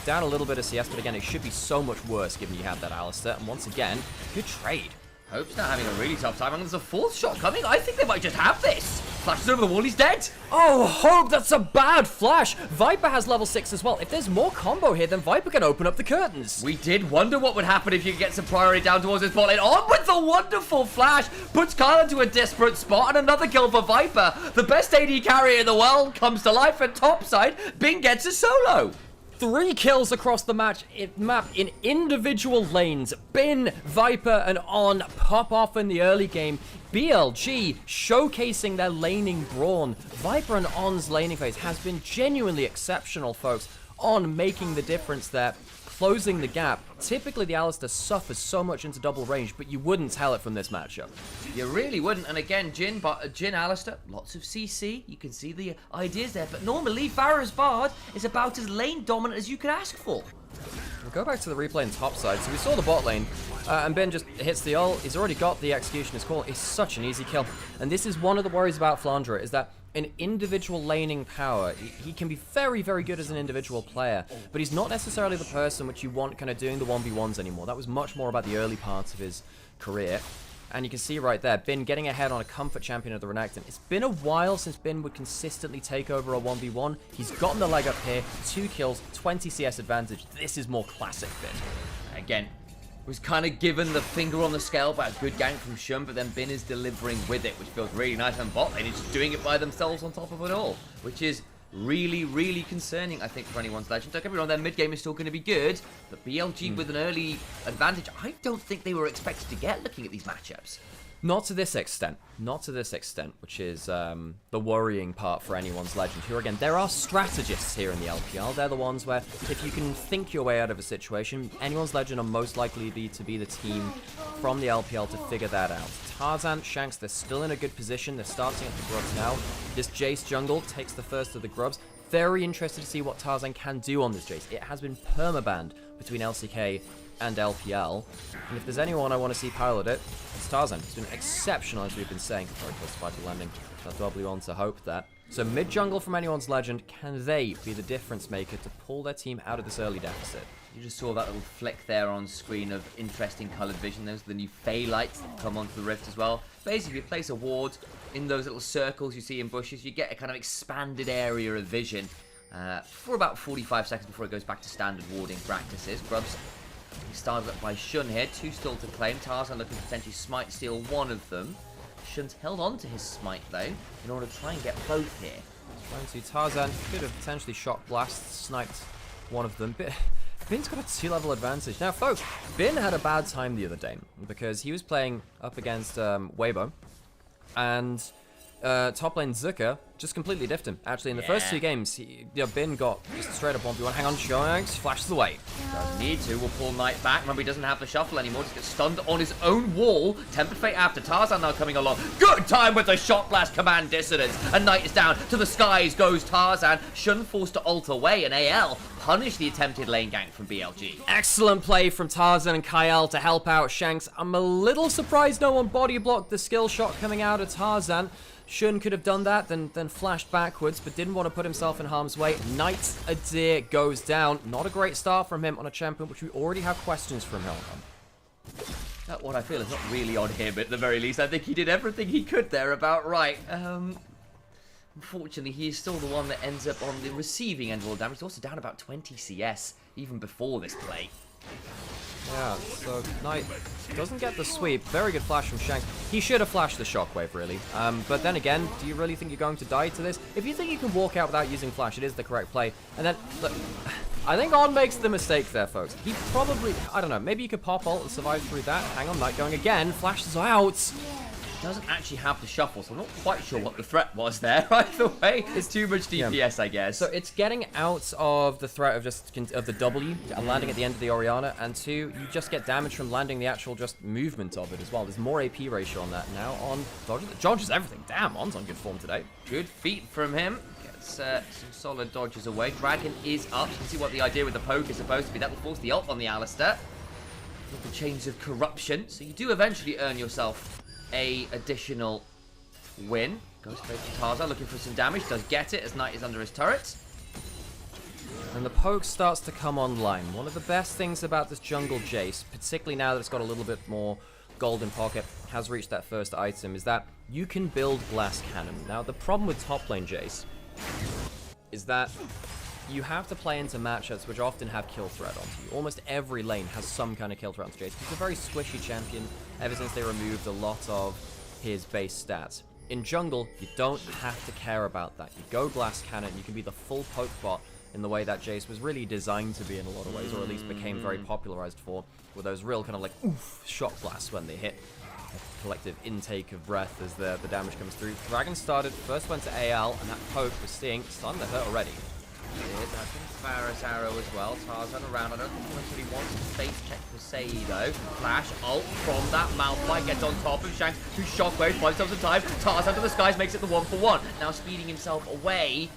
Down a little bit of CS, but again, it should be so much worse given you have that Alistair. And once again, good trade. Hope's not having a really tough time, and there's a fourth shot coming. I think they might just have this. Flashes over the wall, he's dead. Oh, Hope, that's a bad flash. Viper has level 6 as well. If there's more combo here, then Viper can open up the curtains. We did wonder what would happen if you could get some priority down towards this bot lane. On with the wonderful flash. Puts Kyle into a desperate spot, and another kill for Viper. The best AD carrier in the world comes to life at topside. Bing gets a solo. 3 kills across the map in individual lanes. Bin, Viper, and On pop off in the early game. BLG showcasing their laning brawn. Viper and On's laning phase has been genuinely exceptional, folks. On making the difference there, closing the gap. Typically, the Alistair suffers so much into double range, but you wouldn't tell it from this matchup. You really wouldn't. And again, Jin Alistair, lots of CC. You can see the ideas there. But normally, Farah's Bard is about as lane dominant as you could ask for. We'll go back to the replay on top side. So we saw the bot lane, and Ben just hits the ult. He's already got the Executioner's call. It's such an easy kill. And this is one of the worries about Flandre, is that an individual laning power, he can be very, very good as an individual player, but he's not necessarily the person which you want kind of doing the 1v1s anymore. That was much more about the early parts of his career. And you can see right there, Bin getting ahead on a comfort champion of the Renekton. It's been a while since Bin would consistently take over a 1v1. He's gotten the leg up here, 2 kills, 20 CS advantage. This is more classic Bin. Again, was kind of given the finger on the scale by a good gank from Shun, but then Bin is delivering with it, which feels really nice. And bot lane is just doing it by themselves on top of it all, which is really, really concerning, I think, for anyone's Legend. Don't get me wrong, their mid-game is still going to be good, but BLG with an early advantage, I don't think they were expected to get looking at these matchups. Not to this extent. Not to this extent, which is the worrying part for anyone's Legend. Here again, there are strategists here in the LPL. They're the ones where, if you can think your way out of a situation, anyone's Legend are most likely to be the team from the LPL to figure that out. Tarzan, Shanks, they're still in a good position. They're starting at the grubs now. This Jace jungle takes the first of the grubs. Very interested to see what Tarzan can do on this Jace. It has been permabanned between LCK and LPL. And if there's anyone I want to see pilot it, it's Tarzan. He's been exceptional, as we've been saying. Very close to fighting landing. That W on to Hope there. So mid-jungle from anyone's legend, can they be the difference maker to pull their team out of this early deficit? You just saw that little flick there on screen of interesting coloured vision. Those are the new Fey lights that come onto the Rift as well. Basically, you place a ward in those little circles you see in bushes, you get a kind of expanded area of vision for about 45 seconds before it goes back to standard warding practices. Grubs started up by Shun here, 2 still to claim. Tarzan looking to potentially smite steal one of them. Shun's held on to his smite though, in order to try and get both here. Trying to Tarzan could have potentially shot blast, sniped one of them. Bin's got a 2-level advantage. Now, folks, Bin had a bad time the other day because he was playing up against Weibo, and top lane Zucker just completely diffed him. Actually, in the first 2 games, Bin got just straight up 1v1. Hang on, Shanks flashes away. Doesn't need to. We'll pull Knight back. Remember, he doesn't have the shuffle anymore. Just gets stunned on his own wall. Tempered Fate after. Tarzan now coming along. Good time with the shot blast command dissonance. And Knight is down. To the skies goes Tarzan. Shun forced to ult away. And AL punish the attempted lane gank from BLG. Excellent play from Tarzan and Kyle to help out Shanks. I'm a little surprised no one body blocked the skill shot coming out of Tarzan. Shun could have done that, then flashed backwards, but didn't want to put himself in harm's way. Knight's Adair goes down. Not a great start from him on a champion, which we already have questions from him on. That what I feel is not really on him, at the very least. I think he did everything he could there about right. Unfortunately, he is still the one that ends up on the receiving end of all damage. He's also down about 20 CS, even before this play. Yeah, so Knight doesn't get the sweep. Very good flash from Shanks. He should have flashed the shockwave, really. But then again, do you really think you're going to die to this? If you think you can walk out without using flash, it is the correct play. And then, look, I think On makes the mistake there, folks. He probably, I don't know, maybe you could pop ult and survive through that. Hang on, Knight going again. Flashes out. Doesn't actually have the shuffle, so I'm not quite sure what the threat was there. Either way, it's too much DPS, I guess. So it's getting out of the threat of just of the W and landing at the end of the Orianna, and 2, you just get damage from landing the actual just movement of it as well. There's more AP ratio on that now. On dodges everything. Damn, On's on good form today. Good feat from him. Gets some solid dodges away. Dragon is up. You can see what the idea with the poke is supposed to be. That will force the ult on the Alistair. With the chains of corruption, so you do eventually earn yourself a additional win. Goes straight to Tarzan, looking for some damage. Does get it as Knight is under his turret. And the poke starts to come online. One of the best things about this jungle Jace, particularly now that it's got a little bit more golden pocket, has reached that first item, is that you can build glass cannon. Now, the problem with top lane Jace is that you have to play into matchups which often have kill threat onto you. Almost every lane has some kind of kill threat onto Jace. He's a very squishy champion ever since they removed a lot of his base stats. In jungle, you don't have to care about that. You go glass cannon, you can be the full poke bot in the way that Jace was really designed to be in a lot of ways, or at least became very popularized for, with those real kind of like oof shot blasts when they hit. A collective intake of breath as the damage comes through. Dragon started, first went to AL, and that poke was seeing stunned to hurt already. I think Farah's arrow as well. Tarzan around. I don't think he necessarily wants to face check per se though. Flash ult from that Malphite gets on top of Shanks, who shockwaves 5 times in time. Tarzan to the skies makes it the 1-for-1. Now speeding himself away.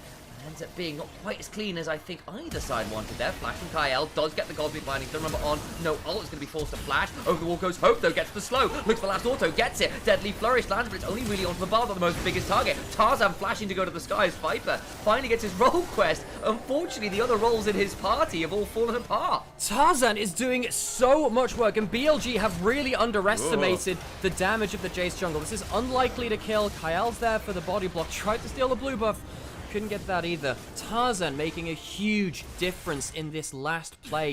Ends up being not quite as clean as I think either side wanted there. Flash from Kyle does get the Cosmic Binding. Don't remember on. No ult is going to be forced to flash. Over the wall goes Hope though, gets the slow. Looks for the last auto, gets it. Deadly Flourish lands, but it's only really onto the bar, not the most biggest target. Tarzan flashing to go to the skies. Viper finally gets his role quest. Unfortunately, the other roles in his party have all fallen apart. Tarzan is doing so much work, and BLG have really underestimated the damage of the Jace jungle. This is unlikely to kill. Kyle's there for the body block. Tried to steal the blue buff. Couldn't get that either. Tarzan making a huge difference in this last play.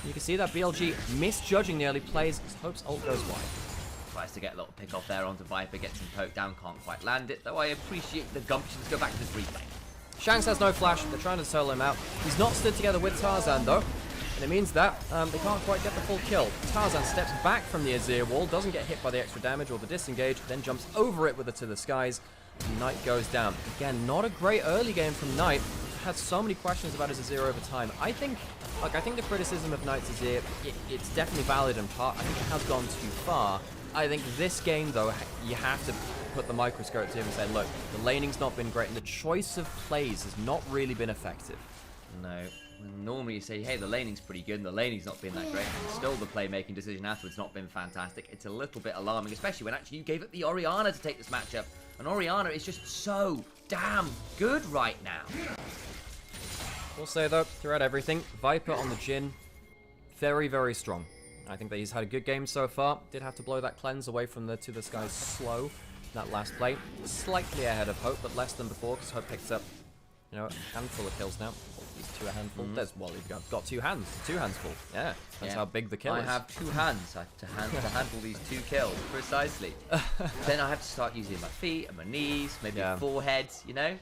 You can see that BLG misjudging the early plays. Hope's ult goes wide. Tries to get a little pick off there onto Viper, gets him poked down, can't quite land it, though I appreciate the gumption. Let's go back to this replay. Shanks has no flash. They're trying to solo him out. He's not stood together with Tarzan though, and it means that they can't quite get the full kill. Tarzan steps back from the Azir wall, doesn't get hit by the extra damage or the disengage, then jumps over it with it to the skies. Knight goes down. Again, not a great early game from Knight. Had so many questions about his Azir over time. I think the criticism of Knight's Azir, it's definitely valid in part. I think it has gone too far. I think this game, though, you have to put the microscope to him and say, look, the laning's not been great, and the choice of plays has not really been effective. No. when normally you say, hey, the laning's pretty good, and the laning's not been that great, and still the playmaking decision afterwards not been fantastic, it's a little bit alarming, especially when actually you gave it the Orianna to take this matchup. And Orianna is just so damn good right now. We'll say, though, throughout everything, Viper on the Jhin, very, very strong. I think that he's had a good game so far. Did have to blow that cleanse away from the To The Sky's slow. That last play, slightly ahead of Hope, but less than before, because Hope picks up, you know, a handful of kills now. He's 2 a handful. There's Wally. Got 2 hands. 2 hands full. Yeah, that's how big the kill is. I have 2 hands to handle these 2 kills, precisely. Then I have to start using my feet and my knees, maybe forehead, you know?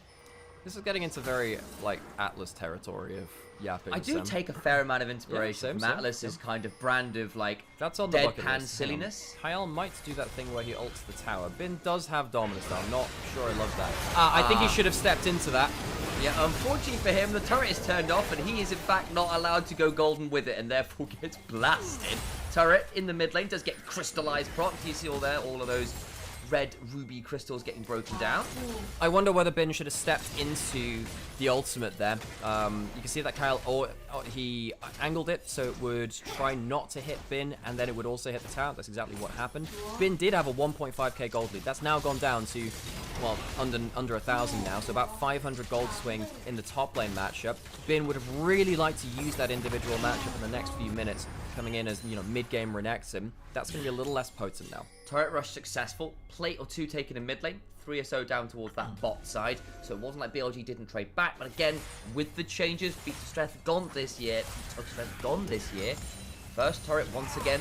This is getting into very, like, Atlas territory of yapping. I do take a fair amount of inspiration from Atlas's kind of brand of, like, that's on the deadpan silliness. Kyle might do that thing where he ults the tower. Bin does have Dominus, though. I'm not sure I love that. I think he should have stepped into that. Yeah, unfortunately for him, the turret is turned off, and he is, in fact, not allowed to go golden with it, and therefore gets blasted. Turret in the mid lane does get crystallized proc. You see all of those red ruby crystals getting broken down. I wonder whether Bin should have stepped into the ultimate there. You can see that Kyle, he angled it so it would try not to hit Bin, and then it would also hit the tower. That's exactly what happened. Bin did have a 1.5k gold lead. That's now gone down to, well, under 1,000 now, so about 500 gold swing in the top lane matchup. Bin would have really liked to use that individual matchup in the next few minutes, coming in as, you know, mid-game Renekton. That's going to be a little less potent now. Turret rush successful, plate or 2 taken in mid lane, 3 or so down towards that bot side, so it wasn't like BLG didn't trade back, but again, with the changes, feat of strength gone this year, first turret once again,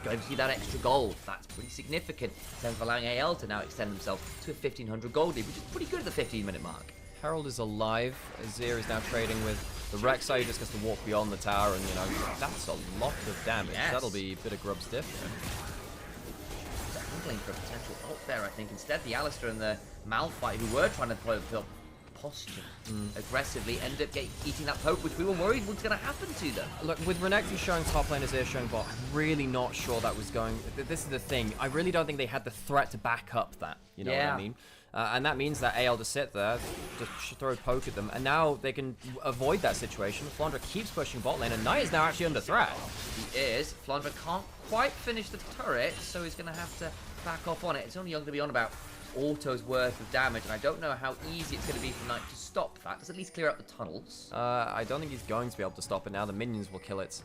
going to see that extra gold. That's pretty significant, in terms of allowing AL to now extend themselves to a 1,500 gold lead, which is pretty good at the 15-minute mark. Herald is alive. Azir is now trading with the Rek'Sai, who just gets to walk beyond the tower, and, you know, that's a lot of damage. Yes. That'll be a bit of grub stiff. Angling for a potential ult there, I think. Instead, the Alistar and the Malphite, who were trying to play posture aggressively, ended up eating that poke, which we were worried was going to happen to them. Look, with Renekton showing top lane, Azir showing bot, I'm really not sure that was going... This is the thing. I really don't think they had the threat to back up that. You know what I mean? And that means that AL just sit there, just throw a poke at them, and now they can avoid that situation. Flandre keeps pushing bot lane, and Knight is now actually under threat. He is. Flandre can't quite finish the turret, so he's going to have to back off on it. It's only going to be on about auto's worth of damage, and I don't know how easy it's going to be for Knight to stop that. Let's at least clear up the tunnels. I don't think he's going to be able to stop it now. The minions will kill it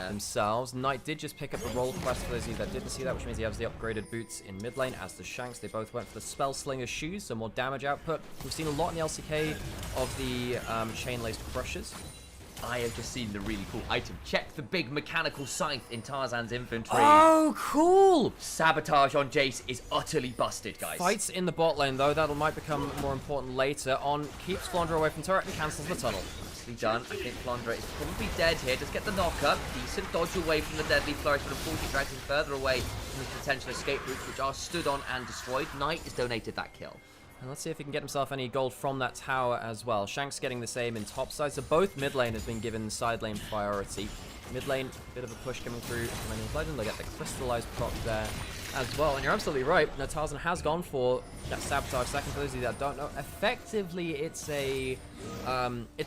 themselves. Knight did just pick up the roll quest for those of you that didn't see that, which means he has the upgraded boots in mid lane, as the Shanks. They both went for the Spell Slinger shoes, so more damage output. We've seen a lot in the LCK of the chain laced crushers. I have just seen the really cool item. Check the big mechanical scythe in Tarzan's inventory. Oh, cool! Sabotage on Jace is utterly busted, guys. Fights in the bot lane, though. That might become more important later on. Keeps Flandre away from turret and cancels the tunnel. Nicely done. I think Flandre is probably dead here. Does get the knock-up. Decent dodge away from the deadly flourish, but unfortunately drags him further away from the potential escape routes, which are stood on and destroyed. Knight has donated that kill. And let's see if he can get himself any gold from that tower as well. Shanks getting the same in top side, so both mid lane has been given side lane priority. Mid lane, a bit of a push coming through. Legend, they get the crystallized proc there as well. And you're absolutely right. Now, Tarzan has gone for that sabotage second. For those of you that don't know, effectively it's a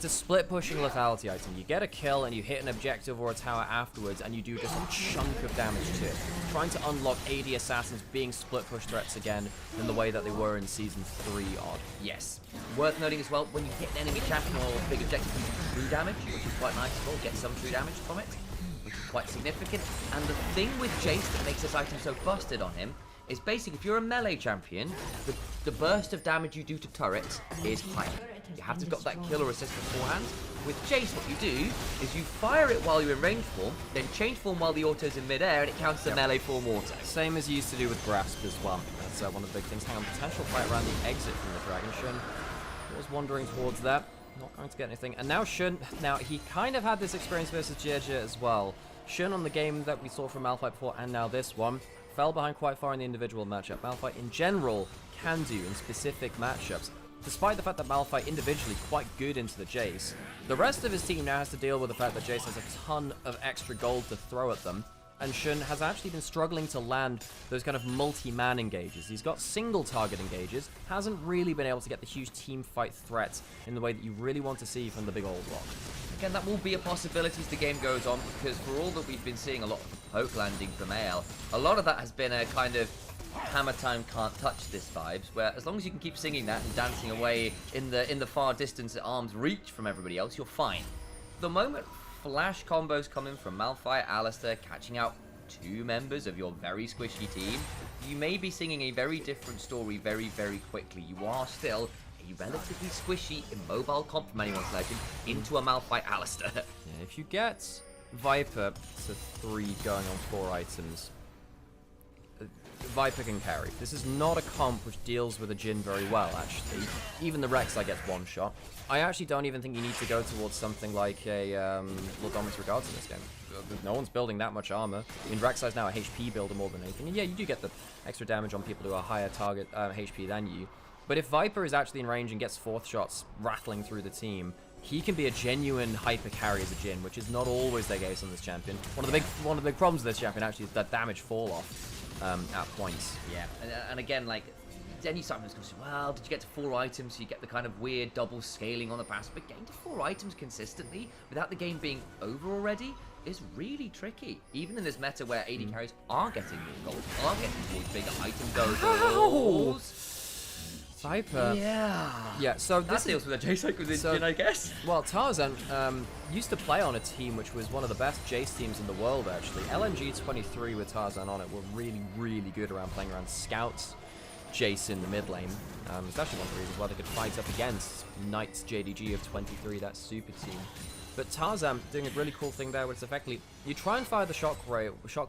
split pushing lethality item. You get a kill and you hit an objective or a tower afterwards, and you do just a chunk of damage to it. Trying to unlock AD assassins being split push threats again in the way that they were in season 3 odd. Yes. Worth noting as well, when you hit an enemy champion or a big objective, you do true damage, which is quite nice as well. Get some true damage from it, which is quite significant. And the thing with Jace that makes this item so busted on him is basically, if you're a melee champion, the burst of damage you do to turrets is higher. You have to have got that kill or assist beforehand. With Jace, what you do is you fire it while you're in range form, then change form while the auto's in midair, and it counts the melee form auto. Same as you used to do with Grasp as well. That's one of the big things. Hang on, potential fight around the exit from the Dragon. Shun was wandering towards that. Not going to get anything. And now Shun, he kind of had this experience versus JDG as well. Shun on the game that we saw from Malphite before, and now this one, fell behind quite far in the individual matchup. Malphite in general can do in specific matchups. Despite the fact that Malphite individually quite good into the Jace, the rest of his team now has to deal with the fact that Jace has a ton of extra gold to throw at them, and Shun has actually been struggling to land those kind of multi-man engages. He's got single target engages, hasn't really been able to get the huge team fight threats in the way that you really want to see from the big old rock. again, that will be a possibility as the game goes on, because for all that we've been seeing a lot of poke landing from AL, a lot of that has been a kind of hammer time can't touch this vibes, where as long as you can keep singing that and dancing away in the far distance at arm's reach from everybody else, you're fine. The moment flash combos coming from Malphite, Alistar, catching out 2 members of your very squishy team, you may be singing a very different story very, very quickly. You are still a relatively squishy, immobile comp from anyone's legend into a Malphite Alistar. Yeah, if you get Viper to 3 going on 4 items, Viper can carry. This is not a comp which deals with a Jhin very well, actually. Even the Rek'Sai gets one shot. I actually don't even think you need to go towards something like a Lord Dominus Regards in this game. No one's building that much armor. I mean, Rek'Sai's now a HP builder more than anything. And yeah, you do get the extra damage on people who are higher target HP than you. But if Viper is actually in range and gets 4th shots rattling through the team, he can be a genuine hyper carry as a Jhin, which is not always the case on this champion. One of the big problems with this champion actually is that damage fall off. At points. Yeah, and again, like, then you start to say, well, did you get to 4 items, so you get the kind of weird double scaling on the pass, but getting to 4 items consistently, without the game being over already, is really tricky. Even in this meta where AD carries are getting more gold, are getting towards bigger item goals. Viper. Yeah, so that deals with a Jace like within Jhin, I guess. Well, Tarzan used to play on a team which was one of the best Jace teams in the world, actually. LMG 23 with Tarzan on it were really, really good around playing around scouts, Jace in the mid lane. It's actually one of the reasons why they could fight up against Knight's JDG of 23, that super team. But Tarzan doing a really cool thing there, where it's effectively, you try and fire the shock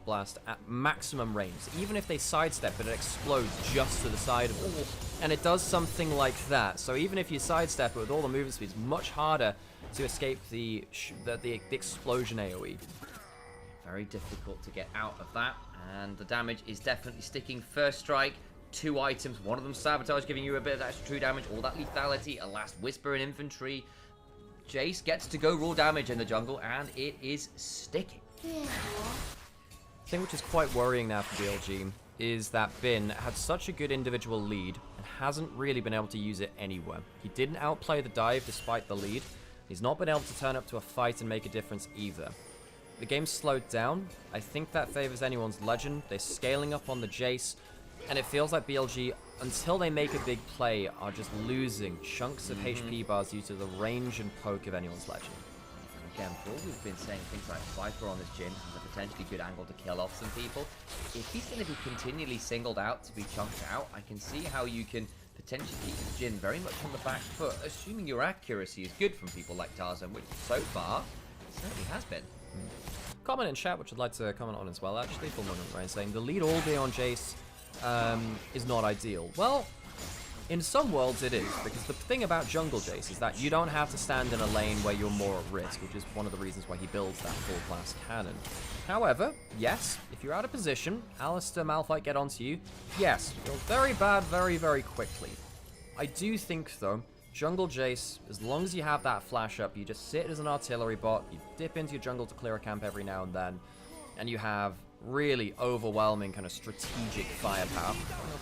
blast at maximum range. Even if they sidestep it, it explodes just to the side of them. And it does something like that. So even if you sidestep it with all the movement speed, it's much harder to escape the explosion AoE. Very difficult to get out of that, and the damage is definitely sticking. First strike, 2 items, one of them Sabotage, giving you a bit of extra true damage, all that lethality, a last Whisper in infantry. Jace gets to go raw damage in the jungle, and it is sticking. The thing which is quite worrying now for BLG is that Bin had such a good individual lead and hasn't really been able to use it anywhere. He didn't outplay the dive despite the lead. He's not been able to turn up to a fight and make a difference either. The game's slowed down. I think that favors anyone's legend. They're scaling up on the Jace, and it feels like BLG, until they make a big play, are just losing chunks of HP bars due to the range and poke of anyone's legend. Again, for all we've been saying, things like Viper on this Jhin has a potentially good angle to kill off some people. If he's going to be continually singled out to be chunked out, I can see how you can potentially keep this Jhin very much on the back foot, assuming your accuracy is good from people like Tarzan, which so far certainly has been. Comment in chat, which I'd like to comment on as well, actually. Full Moon Rain saying the lead all day on Jace is not ideal. Well, in some worlds it is, because the thing about jungle Jace is that you don't have to stand in a lane where you're more at risk, which is one of the reasons why he builds that full-class cannon. However, yes, if you're out of position, Alistar, Malphite get onto you, yes, you're very bad very, very quickly. I do think, though, jungle Jace, as long as you have that flash up, you just sit as an artillery bot, you dip into your jungle to clear a camp every now and then, and you have really overwhelming kind of strategic firepower.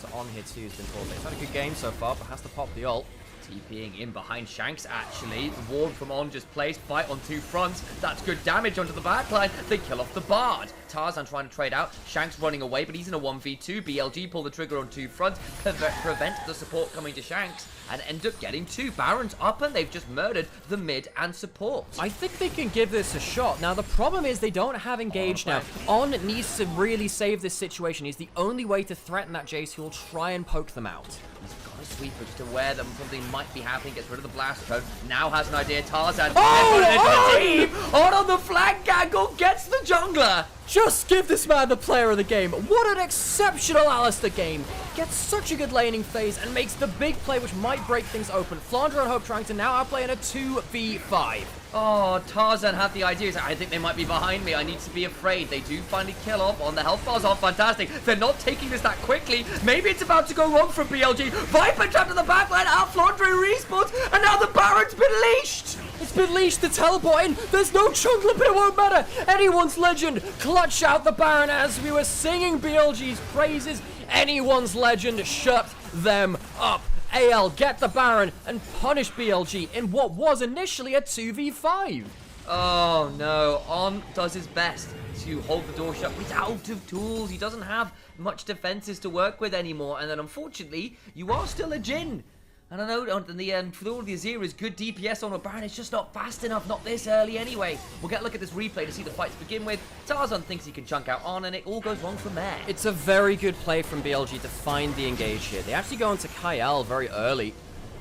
To on here too has been told. It's had a good game so far, but has to pop the ult. TPing in behind Shanks, actually. The ward from On just plays, fight on 2 fronts. That's good damage onto the backline. They kill off the Bard. Tarzan trying to trade out. Shanks running away, but he's in a 1v2. BLG pull the trigger on 2 fronts, prevent the support coming to Shanks, and end up getting 2 Barons up, and they've just murdered the mid and support. I think they can give this a shot. Now, the problem is they don't have engage now. On needs to really save this situation. He's the only way to threaten that Jace, who will try and poke them out. He's got a sweeper just aware that something might be happening, gets rid of the blast cone. Now has an idea, Tarzan. On the flank angle, gets the jungler. Just give this man the player of the game. What an exceptional Alistar game. Gets such a good laning phase and makes the big play which might break things open. Flandre and Hope trying to now outplay in a 2v5. Oh, Tarzan had the idea. I think they might be behind me. I need to be afraid. They do finally kill off on the health bars are fantastic. They're not taking this that quickly. Maybe it's about to go wrong for BLG. Viper trapped in the backline. Out Flandre respawns, and now the Baron's been leashed. It's been leashed to teleport in. There's no jungler, but it won't matter. Anyone's legend. Clutch out the Baron as we were singing BLG's praises. Anyone's legend. Shut them up. AL get the Baron and punish BLG in what was initially a 2v5. Oh no, On does his best to hold the door shut. He's out of tools. He doesn't have much defenses to work with anymore. And then unfortunately, you are still a Jhin. And I know in the end, for all the Azira's good DPS on a Baron, it's just not fast enough, not this early anyway. We'll get a look at this replay to see the fight to begin with. Tarzan thinks he can chunk out On, and it all goes wrong from there. It's a very good play from BLG to find the engage here. They actually go into Kyle very early.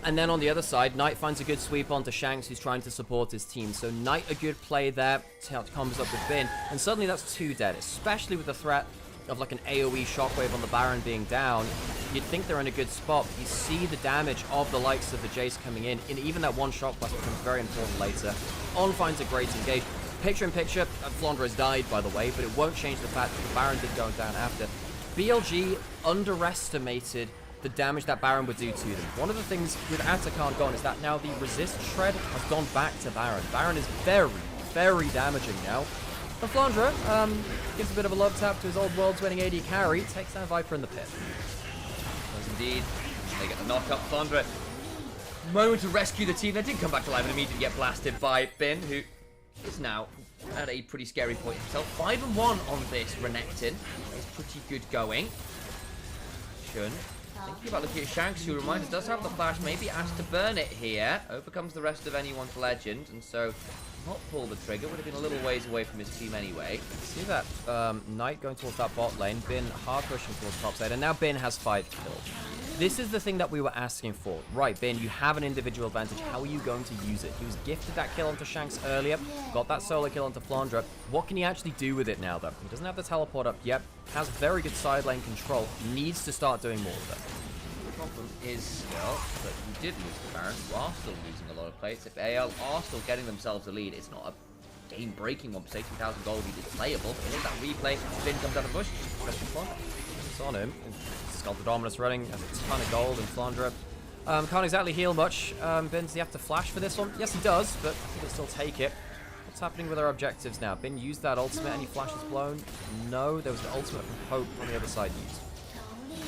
And then on the other side, Knight finds a good sweep onto Shanks, who's trying to support his team. So Knight, a good play there to help combos up with Bin. And suddenly that's 2 dead, especially with the threat of like an AoE shockwave on the Baron being down. You'd think they're in a good spot. You see the damage of the likes of the Jace coming in, and even that one shock blast becomes very important later. On finds a great engage. Picture-in-picture, Flandre has died, by the way, but it won't change the fact that the Baron did go down after. BLG underestimated the damage that Baron would do to them. One of the things with Atakan gone is that now the resist shred has gone back to Baron. Baron is very, very damaging now. But Flandre gives a bit of a love tap to his old Worlds winning AD carry, takes down Viper in the pit. Does indeed. They get the knock up. Flandre, moment to rescue the team. They did come back to life and immediately get blasted by Bin, who is now at a pretty scary point himself. 5-1 on this Renekton. It's pretty good going. Shun thinking about looking at Shanks, who reminds us does have the flash, maybe asked to burn it here. Overcomes the rest of anyone's legend, and so not pull the trigger. Would have been a little ways away from his team anyway. See that Knight going towards that bot lane, Bin hard pushing towards top side, and now Bin has 5 kills. This is the thing that we were asking for. Right, Bin, you have an individual advantage. How are you going to use it? He was gifted that kill onto Shanks earlier, got that solo kill onto Flandre. What can he actually do with it now, though? He doesn't have the teleport up yet, has very good side lane control, needs to start doing more of it. The problem is still that you did lose the Baron, you are still losing a lot of plays. If AL are still getting themselves a lead, it's not a game-breaking one, per se. 2,000 gold lead is playable, but here's that replay. Bin comes down the bush, It's on him. Scalded Dominus running, has a ton of gold, and Flandre can't exactly heal much. Bin, does he have to flash for this one? Yes, he does, but I think he'll still take it. What's happening with our objectives now? Bin used that ultimate. Any flashes blown? No, there was an ultimate from Hope on the other side used.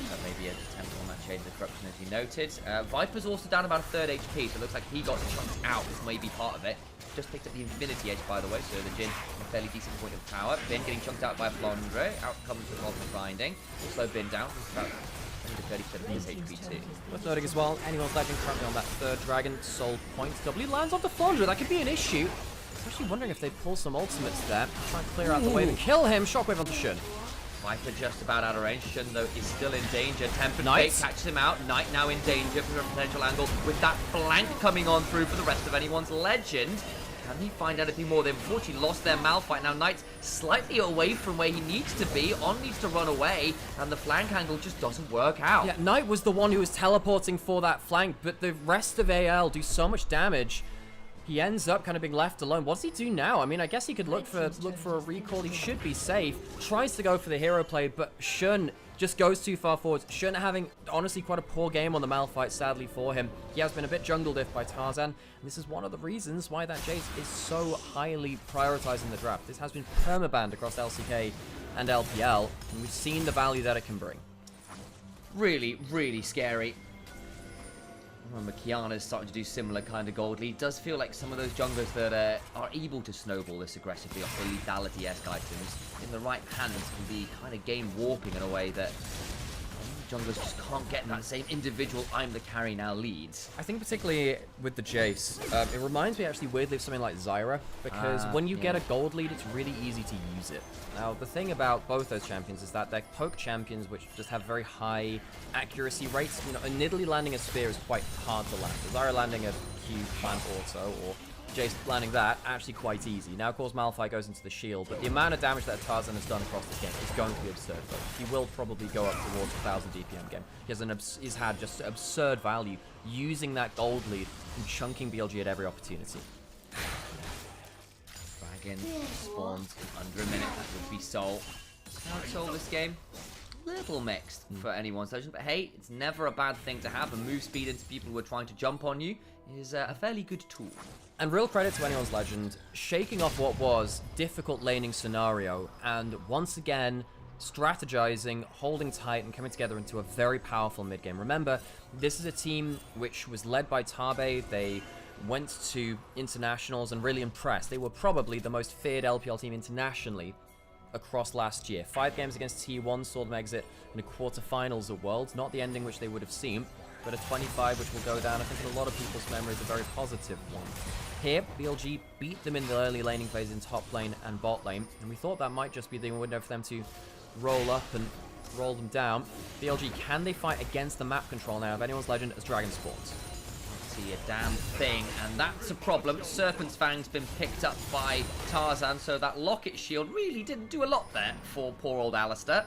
That may be an attempt on that Shade of Corruption, as you noted. Viper's also down about a 3rd HP, so it looks like he got chunked out. This may be part of it. Just picked up the Infinity Edge, by the way, so the Jhin a fairly decent point of power. Bin getting chunked out by Flandre. Out comes the Cosmic Binding. Also Bin down. It's about 30% of his HP too. Worth noting as well, anyone's legend currently on that 3rd dragon. Soul point. W lands onto Flandre. That could be an issue. I'm actually wondering if they pull some ultimates there. Try and clear out the wave and kill him. Shockwave onto Shun. Viper just about out of range. Shun, though, is still in danger. Tempered Fate catches him out. Knight now in danger from a potential angle with that flank coming on through for the rest of anyone's legend. Can he find anything more? They've unfortunately lost their Malphite. Now Knight's slightly away from where he needs to be. On needs to run away, and the flank angle just doesn't work out. Yeah, Knight was the one who was teleporting for that flank, but the rest of AL do so much damage. He ends up kind of being left alone. What does he do now? I mean, I guess he could look for a recall. He should be safe. Tries to go for the hero play, but Shun just goes too far forward. Shun having, honestly, quite a poor game on the Malphite, sadly for him. He has been a bit jungle diff by Tarzan. And this is one of the reasons why that Jace is so highly prioritized in the draft. This has been permabanned across LCK and LPL, and we've seen the value that it can bring. Really, really scary. Remember, Kiana's starting to do similar kind of gold lead. Does feel like some of those junglers that are able to snowball this aggressively off the lethality-esque items in the right hands can be kind of game warping in a way that junglers just can't get that same individual I'm the carry now leads. I think particularly with the Jace, it reminds me actually weirdly of something like Zyra, because when you get a gold lead, it's really easy to use it. Now, the thing about both those champions is that they're poke champions which just have very high accuracy rates. You know, Nidalee landing a spear is quite hard to land. Zyra landing a Q plant auto, or Jace landing that, actually quite easy. Now, of course, Malphite goes into the shield, but the amount of damage that Tarzan has done across this game is going to be absurd, though. He will probably go up towards 1,000 DPM game. He's had just absurd value using that gold lead and chunking BLG at every opportunity. Dragon spawns in under a minute. That would be Soul. How Soul this game? Little mixed for anyone's legend, but hey, it's never a bad thing to have. A move speed into people who are trying to jump on you is a fairly good tool. And real credit to anyone's legend, shaking off what was difficult laning scenario, and once again, strategizing, holding tight, and coming together into a very powerful mid game. Remember, this is a team which was led by Tabe. They went to internationals and really impressed. They were probably the most feared LPL team internationally across last year. 5 games against T1 saw them exit in the quarterfinals of Worlds, not the ending which they would have seen, but a 25 which will go down, I think, in a lot of people's memories, a very positive one. Here, BLG beat them in the early laning phase in top lane and bot lane, and we thought that might just be the window for them to roll up and roll them down. BLG, can they fight against the map control now of anyone's legend as Dragon Spawns? See a damn thing, and that's a problem. Serpent's Fang's been picked up by Tarzan, so that Locket Shield really didn't do a lot there for poor old Alistair.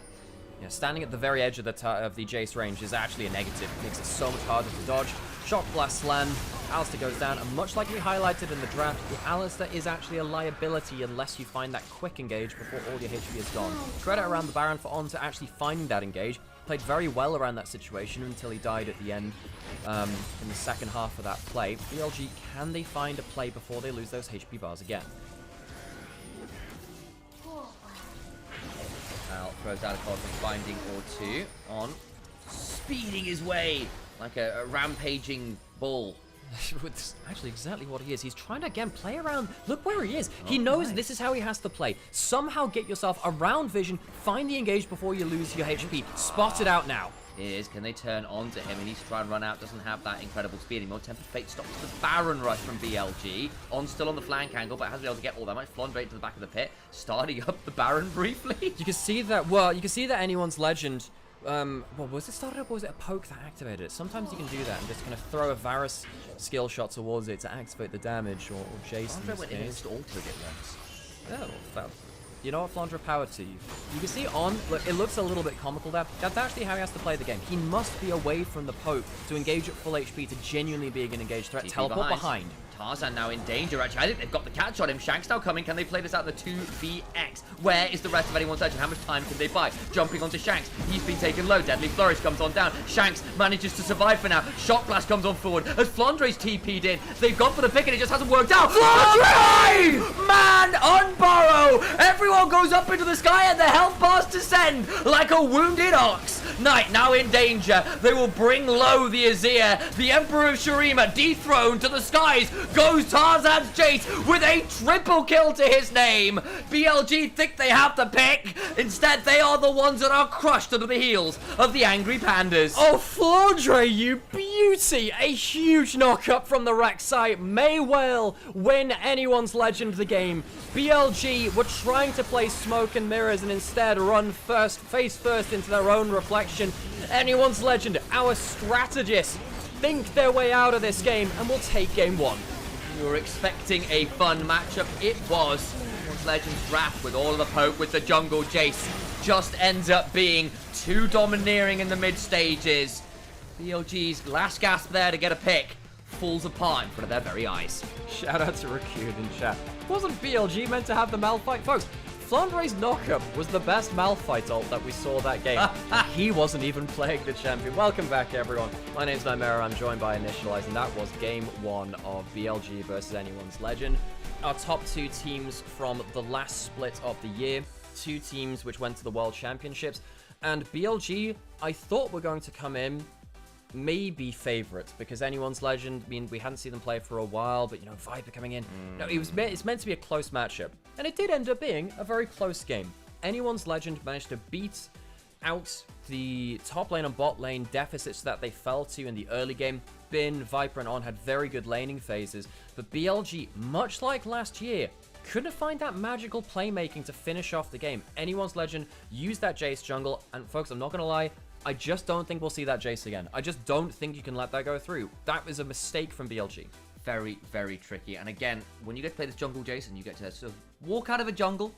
Yeah, standing at the very edge of the Jace range is actually a negative. It makes it so much harder to dodge. Shock Blast land, Alistair goes down, and much like we highlighted in the draft, Alistair is actually a liability unless you find that quick engage before all your HP is gone. Credit around the Baron for On to actually finding that engage. Played very well around that situation until he died at the end in the second half of that play. BLG, can they find a play before they lose those HP bars again? Al throws out a cosmic binding or two. On speeding his way like a rampaging bull. It's actually exactly what he is. He's trying to, again, play around. Look where he is. He knows this is how he has to play. Somehow get yourself around vision, find the engage before you lose your HP. Spot it out now. Can they turn onto him? He needs to try and run out. Doesn't have that incredible speed anymore. Tempered Fate stops the Baron rush from BLG. On still on the flank angle, but hasn't been able to get all that much. Flandre to the back of the pit, starting up the Baron briefly. You can see that. Well, you can see that anyone's legend. Well, was it started up or was it a poke that activated it? Sometimes you can do that and just kind of throw a Varus skill shot towards it to activate the damage, or Jason. Flandre went in and just altered it once. Oh, well, you know what, Flandre, power to you. You can see On, look, it looks a little bit comical there. That's actually how he has to play the game. He must be away from the poke to engage at full HP to genuinely be an engaged threat. Teleport behind. Tarzan now in danger, actually. I think they've got the catch on him. Shanks now coming. Can they play this out in the 2vx? Where is the rest of anyone's legend? How much time can they buy? Jumping onto Shanks. He's been taken low. Deadly Flourish comes on down. Shanks manages to survive for now. Shock Blast comes on forward as Flandre's TP'd in. They've gone for the pick and it just hasn't worked out. Flandre! Man, unborrow! Everyone goes up into the sky and the health bars descend like a wounded ox. Knight now in danger. They will bring low the Azir. The Emperor of Shurima dethroned to the skies. Goes Tarzan's Jace with a triple kill to his name. BLG think they have the pick. Instead, they are the ones that are crushed under the heels of the angry pandas. Oh, Flandre, you beauty! A huge knock-up from the Rek'Sai may well win anyone's legend the game. BLG were trying to play smoke and mirrors and instead run face first into their own reflection. Anyone's legend, our strategists, think their way out of this game and will take game 1. You were expecting a fun matchup. It was. Legends draft with all of the poke with the jungle Jace just ends up being too domineering in the mid stages. BLG's last gasp there to get a pick falls apart in front of their very eyes. Shout out to Raccoon in chat. Wasn't BLG meant to have the Malphite? Folks, Flandre's knockup was the best Malphite ult that we saw that game. He wasn't even playing the champion. Welcome back, everyone. My name's Nymaera. I'm joined by Initialise, and that was game 1 of BLG versus anyone's legend. Our top 2 teams from the last split of the year. 2 teams which went to the World Championships. And BLG, I thought were going to come in maybe favorites, because anyone's legend, I mean, we hadn't seen them play for a while, but, you know, Viper coming in. No, it's meant to be a close matchup. And it did end up being a very close game. Anyone's legend managed to beat out the top lane and bot lane deficits that they fell to in the early game. Bin, Viper, and On had very good laning phases, but BLG, much like last year, couldn't find that magical playmaking to finish off the game. Anyone's legend used that Jace jungle, and folks, I'm not gonna lie, I just don't think we'll see that Jace again. I just don't think you can let that go through. That was a mistake from BLG. Very, very tricky. And again, when you get to play this jungle Jason, you get to sort of walk out of a jungle,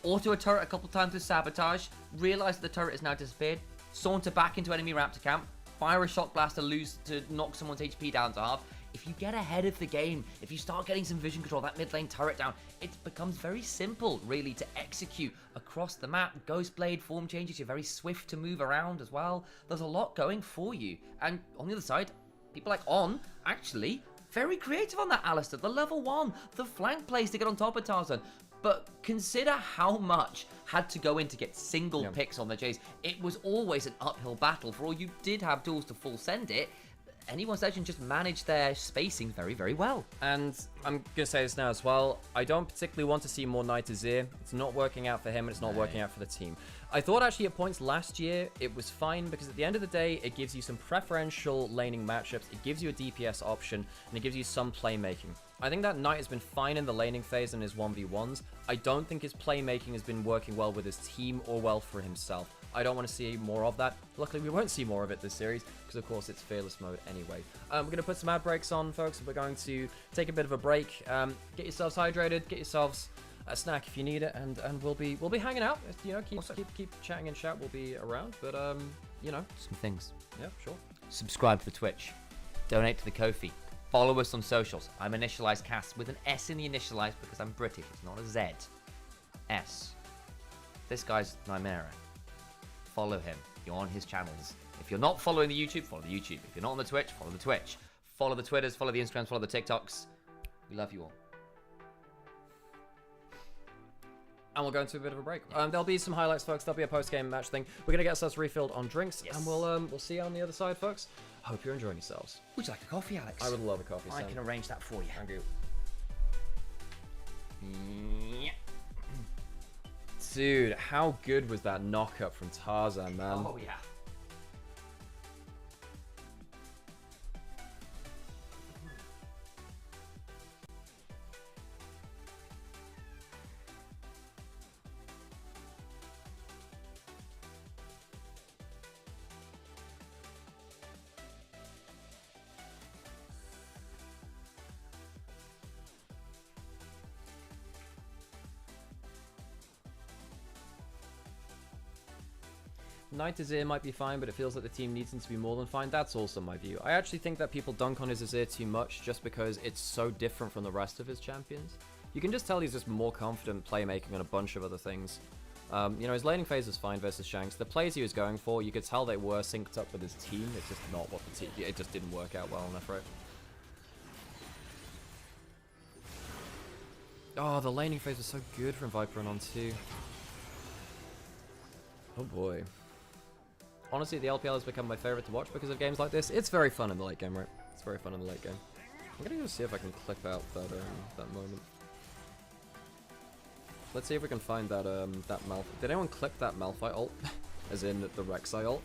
auto a turret a couple times with sabotage, realize that the turret has now disappeared, saunter back into enemy raptor camp, fire a shock blast to knock someone's HP down to half. If you get ahead of the game, if you start getting some vision control, that mid lane turret down, it becomes very simple, really, to execute across the map. Ghostblade form changes, you're very swift to move around as well. There's a lot going for you. And on the other side, people like On, actually, very creative on that Alistair. The level 1, the flank plays to get on top of Tarzan. But consider how much had to go in to get single picks on the Jace. It was always an uphill battle. For all you did have tools to full send it, anyone's Legend just manage their spacing very, very well. And I'm gonna say this now as well. I don't particularly want to see more Knight Azir. It's not working out for him, and it's not working out for the team. I thought actually at points last year it was fine because at the end of the day it gives you some preferential laning matchups, it gives you a DPS option, and it gives you some playmaking. I think that Knight has been fine in the laning phase and his 1v1s. I don't think his playmaking has been working well with his team or well for himself. I don't want to see more of that. Luckily, we won't see more of it this series, because of course it's Fearless mode anyway. We're going to put some ad breaks on, folks. We're going to take a bit of a break. Get yourselves hydrated, get yourselves a snack if you need it, and we'll be hanging out. You know, keep chatting and chat. We'll be around, but you know, some things. Yeah, sure. Subscribe to the Twitch. Donate to the Ko-fi. Follow us on socials. I'm Initialise Cast with an S in the Initialise because I'm British. It's not a Z. S. This guy's Nymaera. Follow him. You're on his channels. If you're not following the YouTube, follow the YouTube. If you're not on the Twitch, follow the Twitch. Follow the Twitters, follow the Instagrams, follow the TikToks. We love you all. And we'll go into a bit of a break. There'll be some highlights, folks. There'll be a post-game match thing. We're gonna get ourselves refilled on drinks, and we'll see you on the other side, folks. Hope you're enjoying yourselves. Would you like a coffee, Alex? I would love a coffee. I can arrange that for you. Thank you. Dude, how good was that knock-up from Tarzan, man? Oh, yeah. Knight Azir might be fine, but it feels like the team needs him to be more than fine. That's also my view. I actually think that people dunk on his Azir too much just because it's so different from the rest of his champions. You can just tell he's just more confident playmaking and a bunch of other things. You know, his laning phase was fine versus Shanks. The plays he was going for, you could tell they were synced up with his team. It's just not what the team... It just didn't work out well enough, right? Oh, the laning phase was so good from Viper and on 2. Oh boy. Honestly, the LPL has become my favorite to watch because of games like this. It's very fun in the late game, right? It's very fun in the late game. I'm gonna go see if I can clip out that that moment. Let's see if we can find that that Malphite. Did anyone clip that Malphite ult? As in the Rek'Sai ult?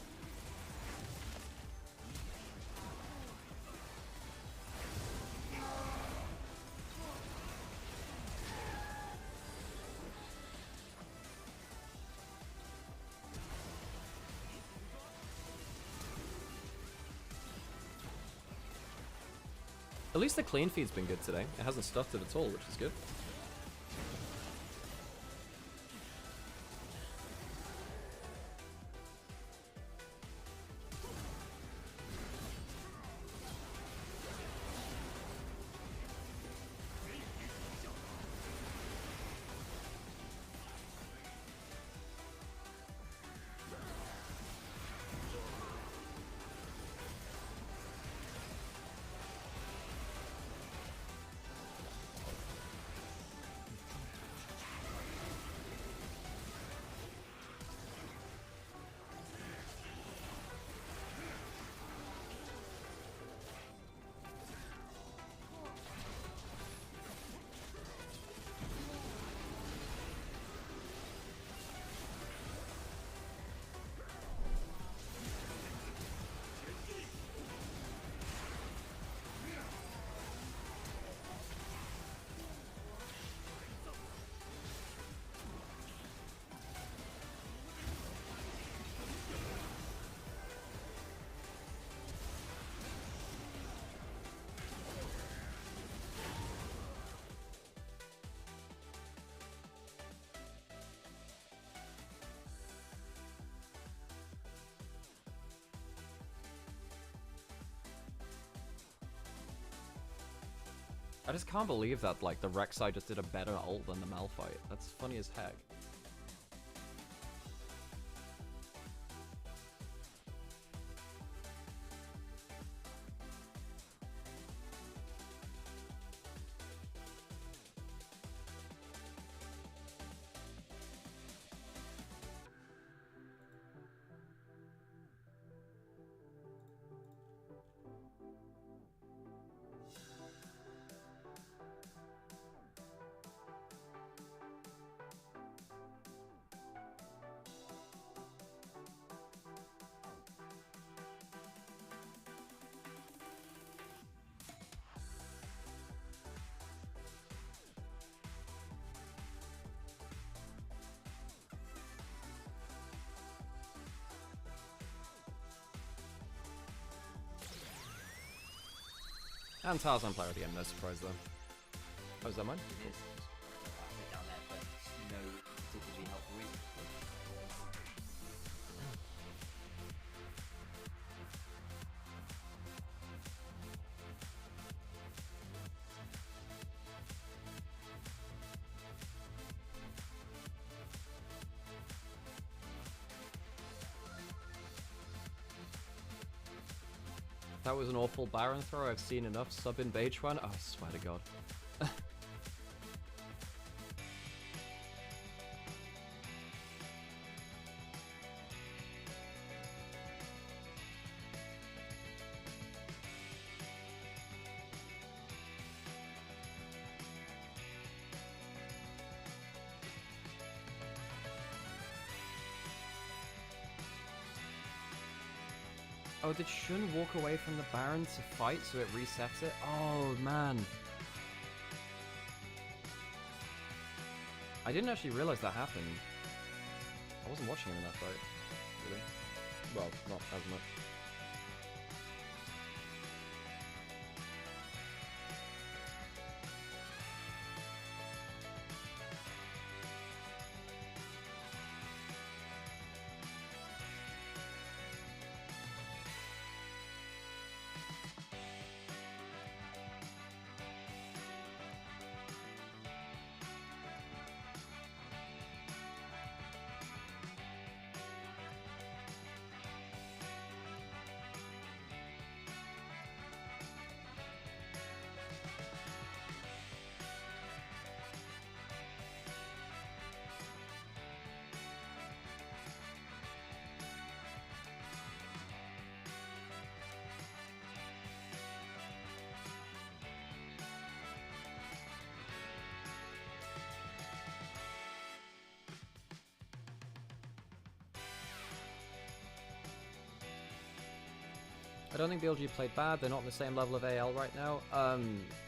At least the clean feed's been good today. It hasn't stuttered at all, which is good. I just can't believe that, like, the Rek'Sai just did a better ult than the Malphite. That's funny as heck. And Tarzan player at the end, no surprise though. Oh, is that mine? It is. Down there, but no particularly helpful reason. That was an awful Baron throw. I've seen enough sub in Beige one. Oh, I swear to God. Oh, did Shun walk away from the Baron to fight so it resets it? Oh, man. I didn't actually realize that happened. I wasn't watching him in that fight, really. Well, not as much. I don't think BLG played bad. They're not on the same level of AL right now.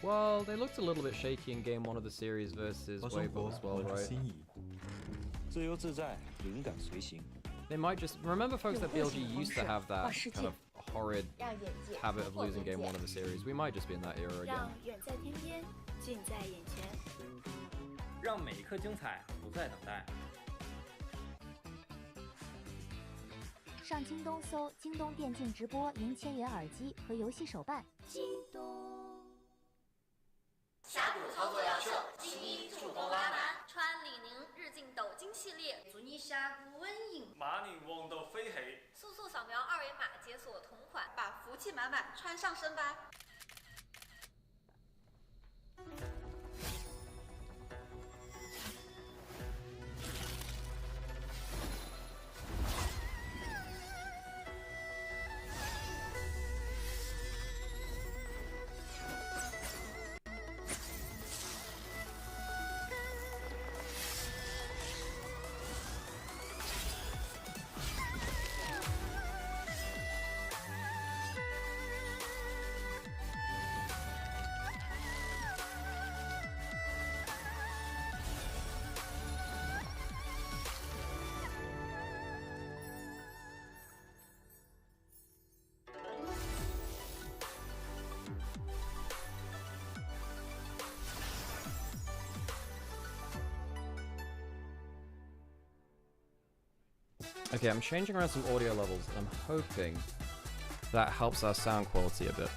Well, they looked a little bit shaky in game 1 of the series versus Weibo as well, right? They might just... Remember, folks, that BLG used to have that kind of horrid habit of losing game 1 of the series. We might just be in that era again. 让每一刻精彩不再等待。上京东搜京东电竞直播，赢1000元耳机和游戏手办。京东。峡谷操作要秀，精一助攻拉满，穿李宁日进斗金系列，足你峡谷温饮。马宁旺到飛起，速速扫描二维码解锁同款，把福气满满穿上身吧。Okay, I'm changing around some audio levels, and I'm hoping that helps our sound quality a bit.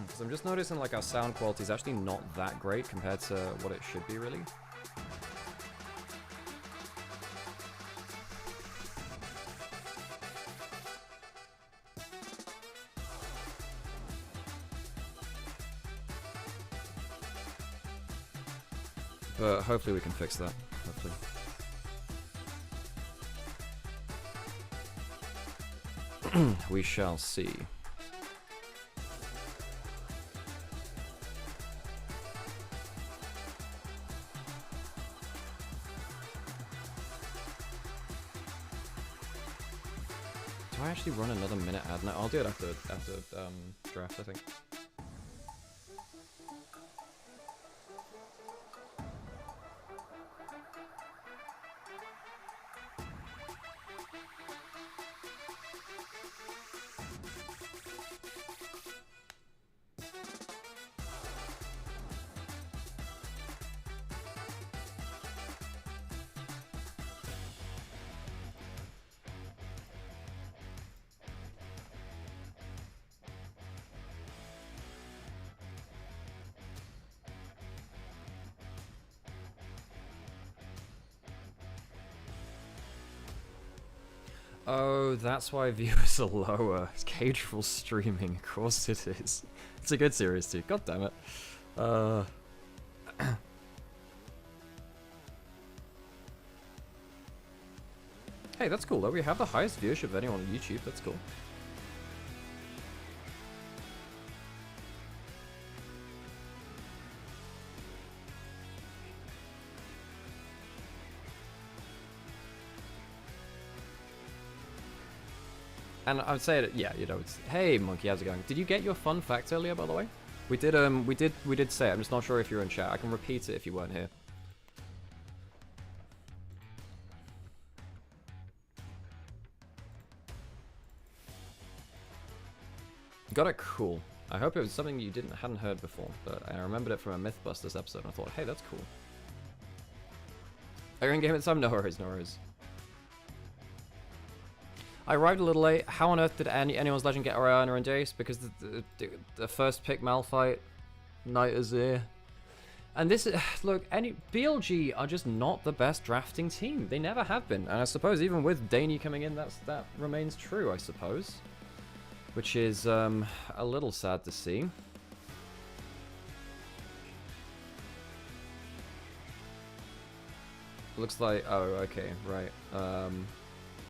Because I'm just noticing like our sound quality is actually not that great compared to what it should be, really. But hopefully we can fix that. Hopefully. We shall see. Do I actually run another minute ad now? I'll do it after draft, I think. Oh, that's why viewers are lower. It's Cageful streaming, of course it is. It's a good series too, god damn it. Hey, that's cool though, we have the highest viewership of anyone on YouTube, that's cool. And I would say that, yeah, you know, it's, hey Monkey, how's it going? Did you get your fun fact earlier, by the way? We did say it. I'm just not sure if you're in chat. I can repeat it if you weren't here. Got it, cool. I hope it was something you hadn't heard before, but I remembered it from a Mythbusters episode and I thought, hey, that's cool. Are you in game at some? No worries, no worries. I arrived a little late. How on earth did anyone's legend get Oriana and Jace? Because the first pick Malphite, Knight Azir. And this is, look, BLG are just not the best drafting team. They never have been. And I suppose even with Daney coming in, that remains true, I suppose. Which is a little sad to see. Looks like, oh, okay, right.